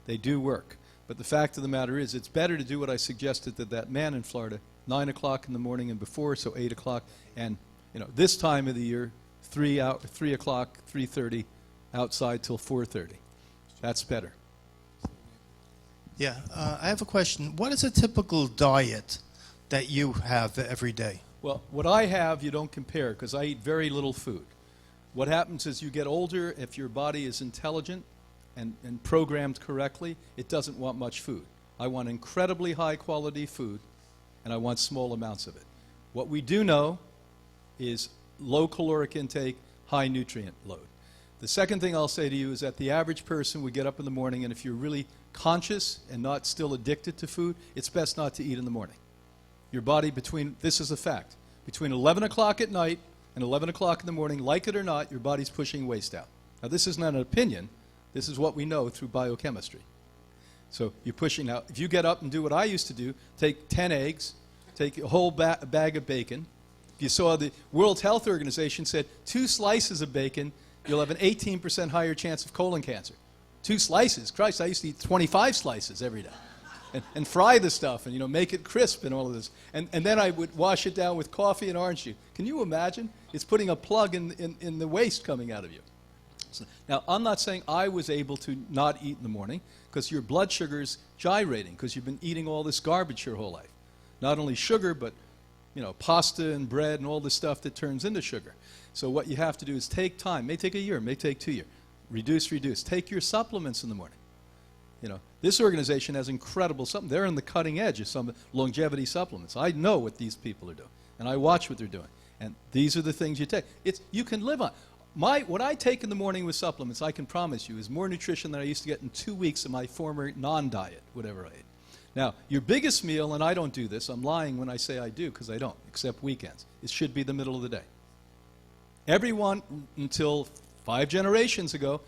They do work. But the fact of the matter is, it's better to do what I suggested to that man in Florida, 9 o'clock in the morning and before, so 8 o'clock. And, you know, this time of the year, 3 o'clock, 3:30, outside till 4:30. That's better. Yeah, I have a question. What is a typical diet that you have every day? Well, what I have, you don't compare, because I eat very little food. What happens is you get older, if your body is intelligent and programmed correctly, it doesn't want much food. I want incredibly high quality food, and I want small amounts of it. What we do know is low caloric intake, high nutrient load. The second thing I'll say to you is that the average person would get up in the morning, and if you're really conscious and not still addicted to food, it's best not to eat in the morning. Your body this is a fact, between 11 o'clock at night and 11 o'clock in the morning, like it or not, your body's pushing waste out. Now, this is not an opinion. This is what we know through biochemistry. So you're pushing out. If you get up and do what I used to do, take 10 eggs, take a whole bag of bacon. If you saw the World Health Organization said 2 slices of bacon, you'll have an 18% higher chance of colon cancer. 2 slices. Christ, I used to eat 25 slices every day. And fry the stuff and, you know, make it crisp and all of this. And then I would wash it down with coffee and orange juice. Can you imagine? It's putting a plug in the waste coming out of you. So, now, I'm not saying I was able to not eat in the morning, because your blood sugar's gyrating, because you've been eating all this garbage your whole life. Not only sugar, but, you know, pasta and bread and all this stuff that turns into sugar. So what you have to do is take time. It may take a year, it may take 2 years. Reduce. Take your supplements in the morning. You know, this organization has incredible supplements. They're on the cutting edge of some longevity supplements. I know what these people are doing, and I watch what they're doing. And these are the things you take. You can live on. What I take in the morning with supplements, I can promise you, is more nutrition than I used to get in 2 weeks of my former non-diet, whatever I ate. Now, your biggest meal, and I don't do this, I'm lying when I say I do, because I don't, except weekends. It should be the middle of the day. Everyone, until 5 generations ago,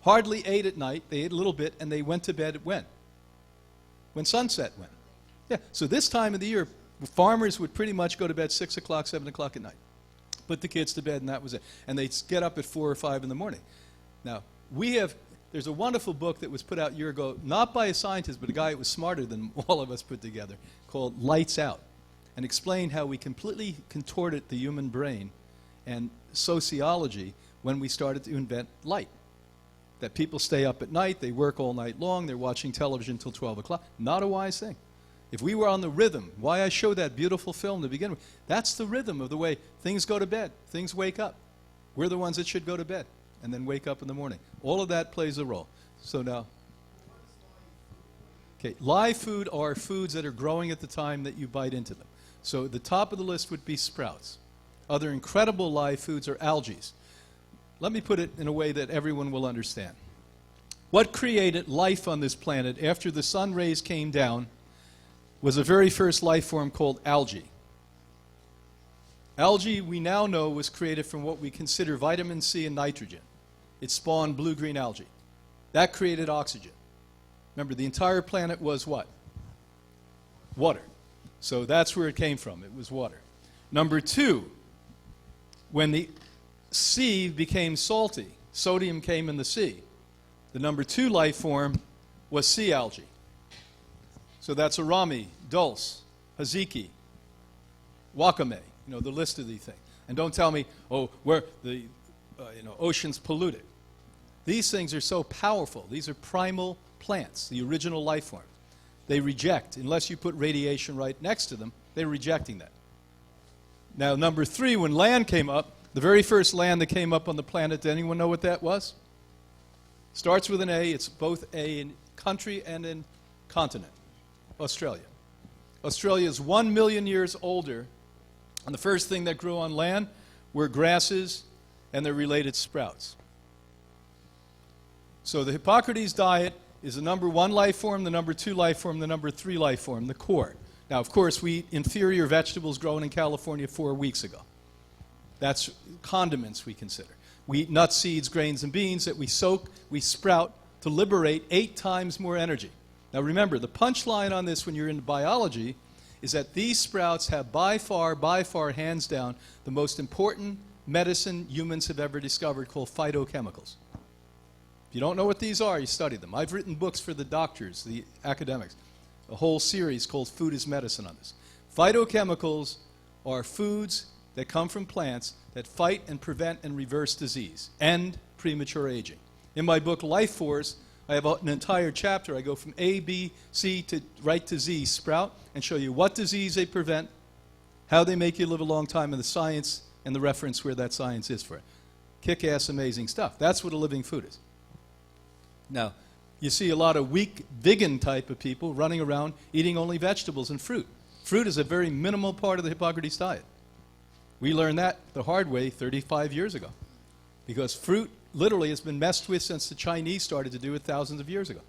hardly ate at night. They ate a little bit, and they went to bed at when? When sunset went. Yeah, so this time of the year, farmers would pretty much go to bed 6 o'clock, 7 o'clock at night. Put the kids to bed, and that was it. And they'd get up at 4 or 5 in the morning. Now, there's a wonderful book that was put out a year ago, not by a scientist, but a guy who was smarter than all of us put together, called Lights Out, and explained how we completely contorted the human brain and sociology when we started to invent light. That people stay up at night, they work all night long, they're watching television till 12 o'clock. Not a wise thing. If we were on the rhythm, why I showed that beautiful film to begin with, that's the rhythm of the way things go to bed, things wake up. We're the ones that should go to bed and then wake up in the morning. All of that plays a role. So now, okay, live food are foods that are growing at the time that you bite into them. So the top of the list would be sprouts. Other incredible live foods are algae. Let me put it in a way that everyone will understand. What created life on this planet after the sun rays came down was the very first life form called algae. Algae, we now know, was created from what we consider vitamin C and nitrogen. It spawned blue-green algae. That created oxygen. Remember, the entire planet was what? Water. So that's where it came from. It was water. Number two, when the sea became salty, sodium came in the sea. The number two life form was sea algae. So that's arami, dulse, haziki, wakame, the list of these things. And don't tell me, oh, where the ocean's polluted. These things are so powerful. These are primal plants, the original life form. They reject, unless you put radiation right next to them, they're rejecting that. Now, number three, when land came up, the very first land that came up on the planet, does anyone know what that was? Starts with an A. It's both a in country and in continent. Australia. Australia is 1 million years older, and the first thing that grew on land were grasses and their related sprouts. So the Hippocrates diet is the number one life form, the number two life form, the number three life form, the core. Now, of course, we eat inferior vegetables grown in California 4 weeks ago. That's condiments we consider. We eat nuts, seeds, grains, and beans that we soak, we sprout to liberate 8 times more energy. Now remember, the punchline on this when you're into biology is that these sprouts have by far, hands down, the most important medicine humans have ever discovered called phytochemicals. If you don't know what these are, you study them. I've written books for the doctors, the academics, a whole series called Food is Medicine on this. Phytochemicals are foods that come from plants that fight and prevent and reverse disease and premature aging. In my book, Life Force, I have an entire chapter. I go from A, B, C to right to Z, sprout, and show you what disease they prevent, how they make you live a long time, and the science and the reference where that science is for it. Kick-ass, amazing stuff. That's what a living food is. Now, you see a lot of weak, vegan type of people running around eating only vegetables and fruit. Fruit is a very minimal part of the Hippocrates diet. We learned that the hard way 35 years ago, because fruit literally has been messed with since the Chinese started to do it thousands of years ago.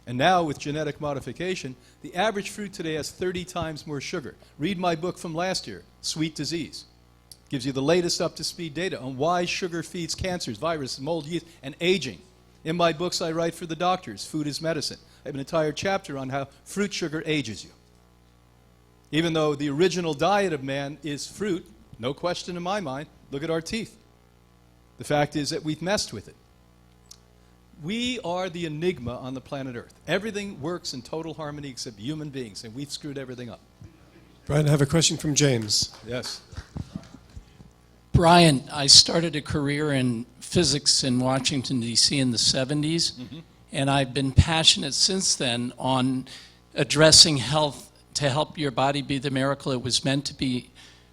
And now with genetic modification, the average fruit today has 30 times more sugar. Read my book from last year, Sweet Disease. Gives you the latest up-to-speed data on why sugar feeds cancers, viruses, mold, yeast, and aging. In my books I write for the doctors, Food is Medicine. I have an entire chapter on how fruit sugar ages you. Even though the original diet of man is fruit, no question in my mind, look at our teeth. The fact is that we've messed with it. We are the enigma on the planet Earth. Everything works in total harmony except human beings, and we've screwed everything up. Brian, I have a question from James. Yes. Brian, I started a career in physics in Washington, D.C. in the 70s, and I've been passionate since then on addressing health to help your body be the miracle it was meant to be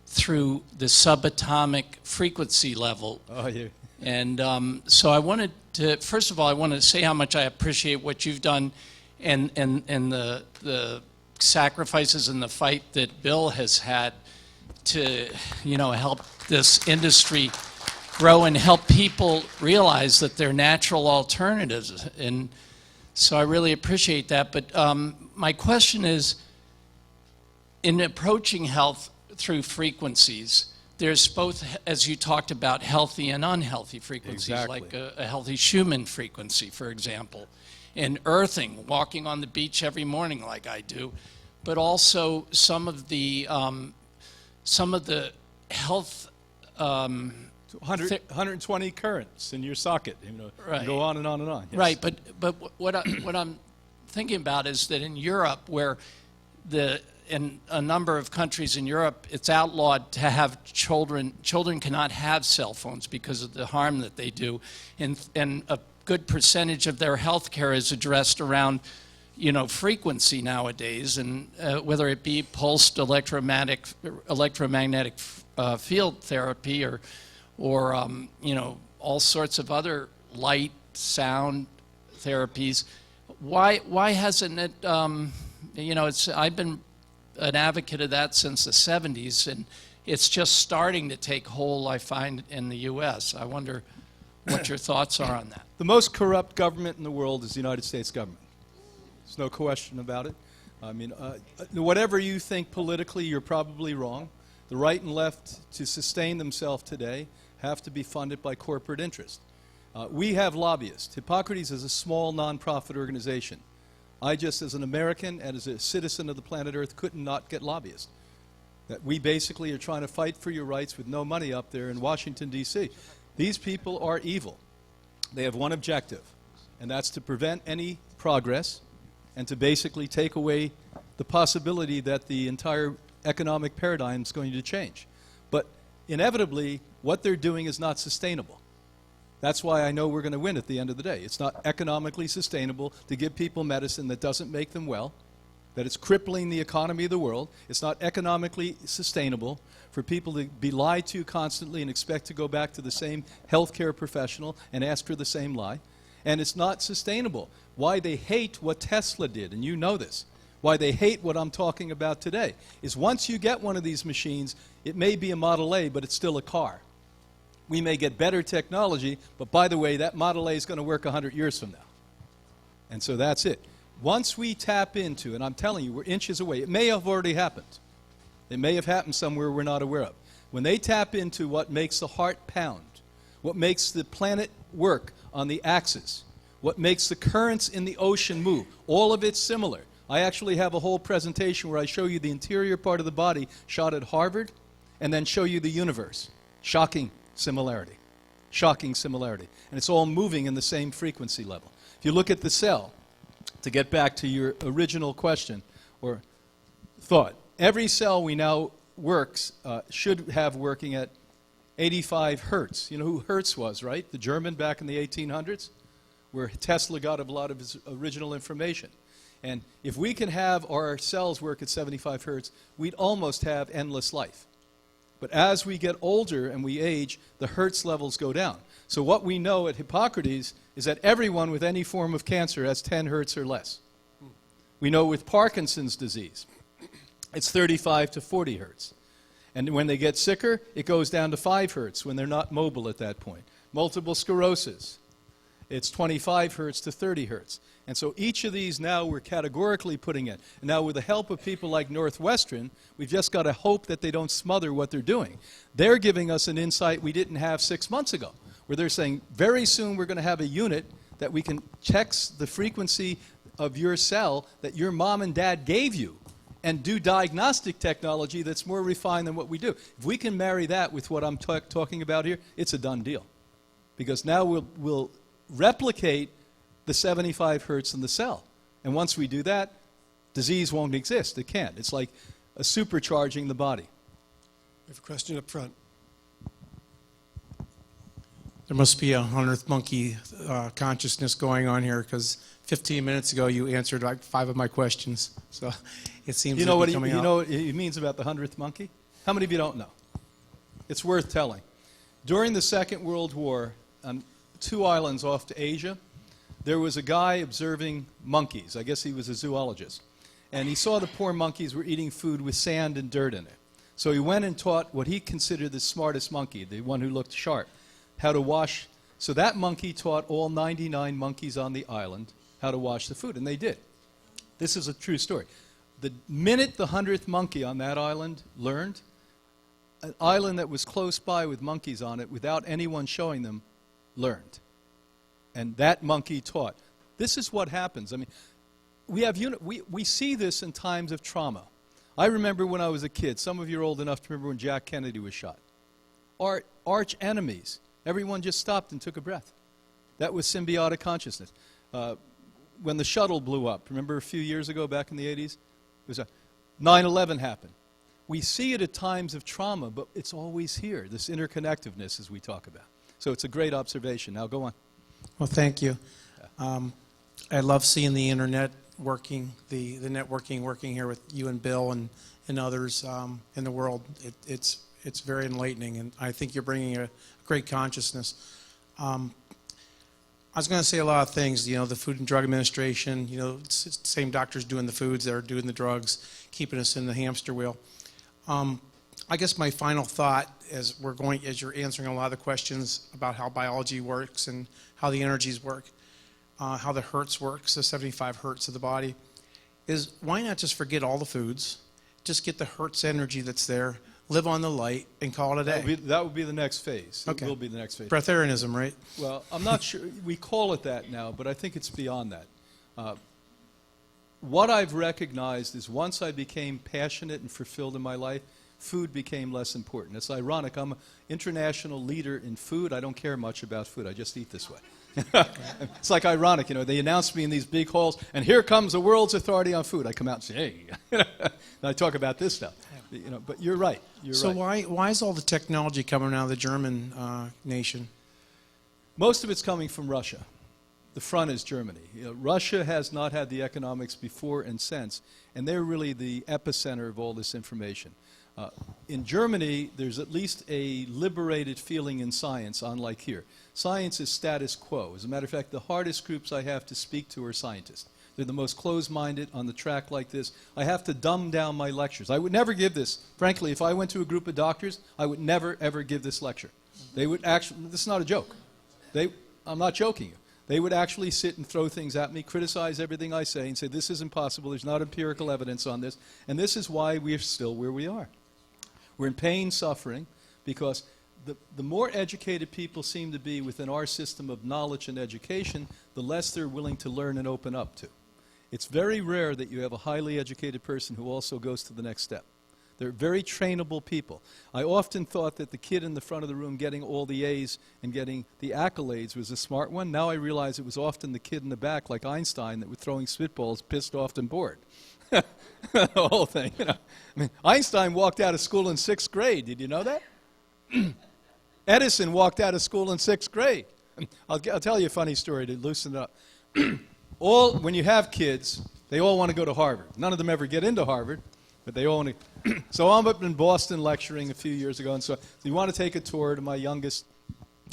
through the subatomic frequency level. Oh, yeah. And so I wanted to, first of all, I want to say how much I appreciate what you've done and the sacrifices and the fight that Bill has had to, help this industry grow and help people realize that there are natural alternatives. And so I really appreciate that. But my question is, in approaching health through frequencies, there's both, as you talked about, healthy and unhealthy frequencies, Exactly. like a healthy Schumann frequency, for example, and earthing, walking on the beach every morning like I do, but also some of the health. 120 currents in your socket, Right. go on and on and on. Yes. Right, but what I'm thinking about is that in Europe, where in a number of countries in Europe, it's outlawed to have children cannot have cell phones because of the harm that they do, and a good percentage of their health care is addressed around frequency nowadays, and whether it be pulsed electromagnetic field therapy or all sorts of other light, sound therapies. Why hasn't it? I've been an advocate of that since the 70s, and it's just starting to take hold, I find, in the U.S. I wonder what your thoughts are on that. The most corrupt government in the world is the United States government. There's no question about it. I mean, whatever you think politically, you're probably wrong. The right and left, to sustain themselves today, have to be funded by corporate interest. We have lobbyists. Hippocrates is a small nonprofit organization. I just, as an American and as a citizen of the planet Earth, couldn't not get lobbyists. That we basically are trying to fight for your rights with no money up there in Washington, D.C. These people are evil. They have one objective, and that's to prevent any progress and to basically take away the possibility that the entire economic paradigm is going to change. But inevitably, what they're doing is not sustainable. That's why I know we're going to win at the end of the day. It's not economically sustainable to give people medicine that doesn't make them well, that it's crippling the economy of the world. It's not economically sustainable for people to be lied to constantly and expect to go back to the same healthcare professional and ask for the same lie. And it's not sustainable. Why they hate what Tesla did, and you know this, why they hate what I'm talking about today, is once you get one of these machines, it may be a Model A, but it's still a car. We may get better technology, but by the way, that Model A is going to work 100 years from now. And so that's it. Once we tap into, and I'm telling you, we're inches away. It may have already happened. It may have happened somewhere we're not aware of. When they tap into what makes the heart pound, what makes the planet work on the axis, what makes the currents in the ocean move, all of it's similar. I actually have a whole presentation where I show you the interior part of the body shot at Harvard and then show you the universe. Shocking similarity. Shocking similarity. And it's all moving in the same frequency level. If you look at the cell, to get back to your original question or thought, every cell we now works should have working at 85 hertz. You know who Hertz was, right? The German back in the 1800s, where Tesla got a lot of his original information. And if we can have our cells work at 75 hertz, we'd almost have endless life. But as we get older and we age, the hertz levels go down. So what we know at Hippocrates is that everyone with any form of cancer has 10 hertz or less. We know with Parkinson's disease, it's 35 to 40 hertz. And when they get sicker, it goes down to 5 hertz when they're not mobile at that point. Multiple sclerosis, it's 25 hertz to 30 hertz. And so each of these now we're categorically putting in. And now with the help of people like Northwestern, we've just got to hope that they don't smother what they're doing. They're giving us an insight we didn't have 6 months ago, where they're saying very soon we're going to have a unit that we can check the frequency of your cell that your mom and dad gave you and do diagnostic technology that's more refined than what we do. If we can marry that with what I'm talking about here, it's a done deal. Because now we'll replicate the 75 hertz in the cell. And once we do that, disease won't exist. It can't. It's like supercharging the body. We have a question up front. There must be a 100th monkey consciousness going on here, because 15 minutes ago you answered like 5 of my questions. So it seems You know what coming out. know what he means about the 100th monkey? How many of you don't know? It's worth telling. During the Second World War, on 2 islands off to Asia, there was a guy observing monkeys. I guess he was a zoologist. And he saw the poor monkeys were eating food with sand and dirt in it. So he went and taught what he considered the smartest monkey, the one who looked sharp, how to wash. So that monkey taught all 99 monkeys on the island how to wash the food, and they did. This is a true story. The minute the 100th monkey on that island learned, an island that was close by with monkeys on it without anyone showing them learned. And that monkey taught. This is what happens. I mean, we see this in times of trauma. I remember when I was a kid, some of you are old enough to remember when Jack Kennedy was shot. Our arch enemies, everyone just stopped and took a breath. That was symbiotic consciousness. When the shuttle blew up, remember a few years ago back in the 80s? It was 9/11 happened. We see it at times of trauma, but it's always here, this interconnectedness as we talk about. So it's a great observation. Now go on. Well, thank you. I love seeing the internet working, the networking working here with you and Bill and others in the world. It's very enlightening, and I think you're bringing a great consciousness. I was going to say a lot of things, you know, the Food and Drug Administration, you know, it's the same doctors doing the foods that are doing the drugs, keeping us in the hamster wheel. I guess my final thought as you're answering a lot of the questions about how biology works and how the energies work, how the hertz works, the 75 hertz of the body, is why not just forget all the foods, just get the hertz energy that's there, live on the light, and call it a day? That would be the next phase. Okay. It will be the next phase. Breatharianism, right? Well, I'm not sure. We call it that now, but I think it's beyond that. What I've recognized is once I became passionate and fulfilled in my life, food became less important. It's ironic. I'm an international leader in food. I don't care much about food. I just eat this way. It's like ironic, you know, they announce me in these big halls, and here comes the world's authority on food. I come out and say, hey, and I talk about this stuff. You know, but you're right. So why is all the technology coming out of the German nation? Most of it's coming from Russia. The front is Germany. You know, Russia has not had the economics before and since, and they're really the epicenter of all this information. In Germany, there's at least a liberated feeling in science, unlike here. Science is status quo. As a matter of fact, the hardest groups I have to speak to are scientists. They're the most closed-minded on the track like this. I have to dumb down my lectures. I would never give this. Frankly, if I went to a group of doctors, I would never, ever give this lecture. They would actually, this is not a joke. I'm not joking you. They would actually sit and throw things at me, criticize everything I say, and say, this is impossible, there's not empirical evidence on this, and this is why we're still where we are. We're in pain, suffering, because the more educated people seem to be within our system of knowledge and education, the less they're willing to learn and open up to. It's very rare that you have a highly educated person who also goes to the next step. They're very trainable people. I often thought that the kid in the front of the room getting all the A's and getting the accolades was a smart one. Now I realize it was often the kid in the back, like Einstein, that was throwing spitballs, pissed off and bored. The whole thing, you know. I mean, Einstein walked out of school in 6th grade. Did you know that? Edison walked out of school in 6th grade. I'll tell you a funny story to loosen it up. When you have kids, they all want to go to Harvard. None of them ever get into Harvard, but they all want to. So I'm up in Boston lecturing a few years ago, and so you want to take a tour to my youngest.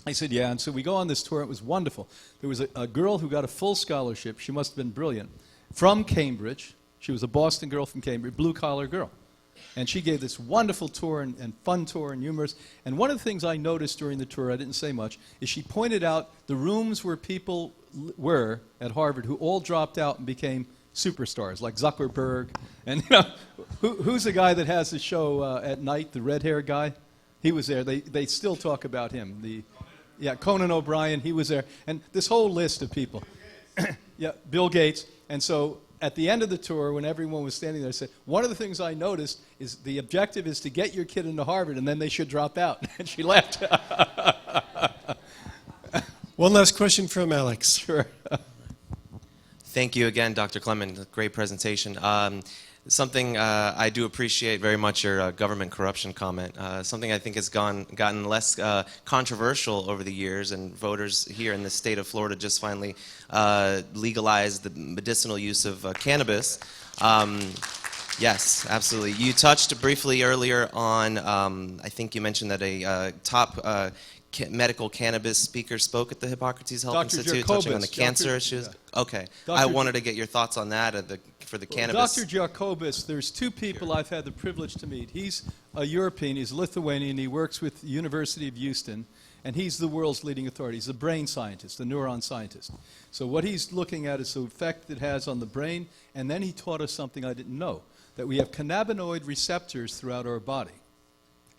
I said, yeah, and so we go on this tour. It was wonderful. There was a girl who got a full scholarship. She must have been brilliant. From Cambridge. She was a Boston girl from Cambridge, blue-collar girl. And she gave this wonderful tour and fun tour and humorous. And one of the things I noticed during the tour, I didn't say much, is she pointed out the rooms where people were at Harvard who all dropped out and became superstars, like Zuckerberg. And you know, who's the guy that has the show at night, the red-haired guy? He was there. They still talk about him. Conan O'Brien, he was there. And this whole list of people. Yeah, Bill Gates. And so at the end of the tour, when everyone was standing there, I said, one of the things I noticed is the objective is to get your kid into Harvard, and then they should drop out. And she laughed. One last question from Alex. Sure. Thank you again, Dr. Clement. Great presentation. Something I do appreciate very much your government corruption comment. Something I think has gotten less controversial over the years, and voters here in the state of Florida just finally legalized the medicinal use of cannabis. Yes, absolutely. You touched briefly earlier on, I think you mentioned that a top medical cannabis speaker spoke at the Hippocrates Health Institute, touching on the cancer issues. Okay. I wanted to get your thoughts on that for the cannabis. Dr. Jacobus, there's two people I've had the privilege to meet. He's a European, he's Lithuanian, he works with the University of Houston, and he's the world's leading authority. He's a brain scientist, a neuron scientist. So what he's looking at is the effect it has on the brain, and then he taught us something I didn't know, that we have cannabinoid receptors throughout our body.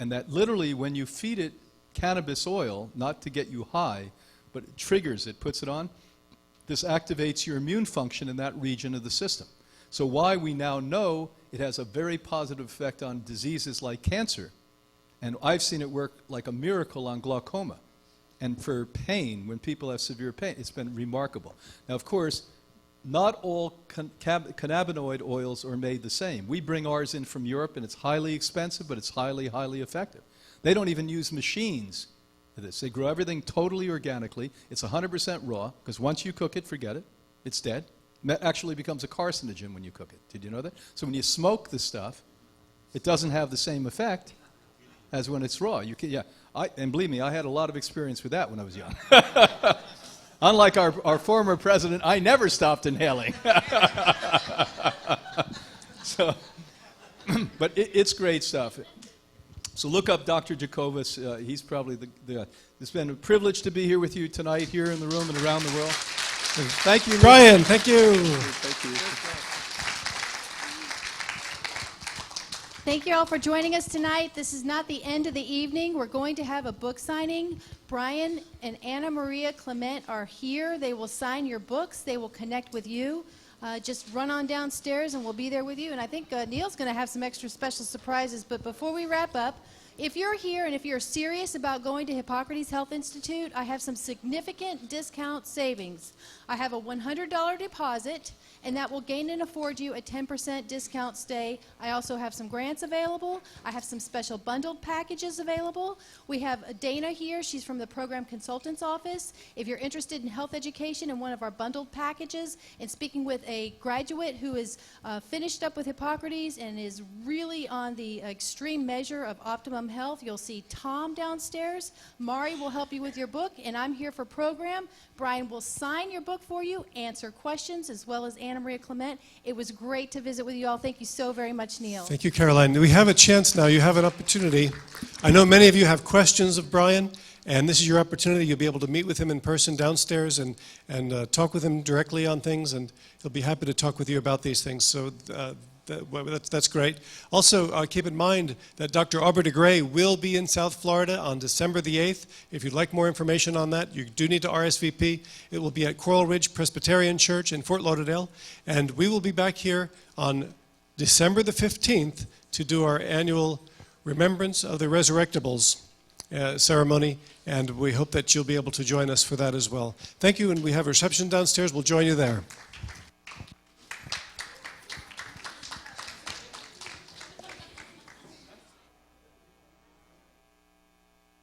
And that literally when you feed it cannabis oil, not to get you high, but it triggers it, puts it on, this activates your immune function in that region of the system. So why we now know it has a very positive effect on diseases like cancer. And I've seen it work like a miracle on glaucoma. And for pain, when people have severe pain, it's been remarkable. Now, of course, not all cannabinoid oils are made the same. We bring ours in from Europe, and it's highly expensive, but it's highly, highly effective. They don't even use machines for this. They grow everything totally organically. It's 100% raw, because once you cook it, forget it. It's dead. It actually becomes a carcinogen when you cook it. Did you know that? So when you smoke the stuff, it doesn't have the same effect as when it's raw. You can, yeah, and believe me, I had a lot of experience with that when I was young. Unlike our former president, I never stopped inhaling. So, but it's great stuff. So look up Dr. Jacobus. He's probably it's been a privilege to be here with you tonight, here in the room and around the world. Thank you, Brian. Thank you. Thank you. Thank you all for joining us tonight. This is not the end of the evening. We're going to have a book signing. Brian and Anna Maria Clement are here. They will sign your books. They will connect with you. Just run on downstairs and we'll be there with you. And I think Neil's going to have some extra special surprises. But before we wrap up, if you're here and if you're serious about going to Hippocrates Health Institute, I have some significant discount savings. I have a $100 deposit, and that will gain and afford you a 10% discount stay. I also have some grants available. I have some special bundled packages available. We have Dana here. She's from the Program Consultant's Office. If you're interested in health education in one of our bundled packages and speaking with a graduate who is finished up with Hippocrates and is really on the extreme measure of optimum health, you'll see Tom downstairs. Mari will help you with your book, and I'm here for program. Brian will sign your book for you, answer questions, as well as Anna Maria Clement. It was great to visit with you all. Thank you so very much, Neil. Thank you, Caroline. We have a chance now. You have an opportunity. I know many of you have questions of Brian, and this is your opportunity. You'll be able to meet with him in person downstairs and talk with him directly on things, and he'll be happy to talk with you about these things. So that's great. Also, keep in mind that Dr. Aubrey de Grey will be in South Florida on December the 8th. If you'd like more information on that, you do need to RSVP. It will be at Coral Ridge Presbyterian Church in Fort Lauderdale. And we will be back here on December the 15th to do our annual Remembrance of the Resurrectables ceremony. And we hope that you'll be able to join us for that as well. Thank you, and we have a reception downstairs. We'll join you there.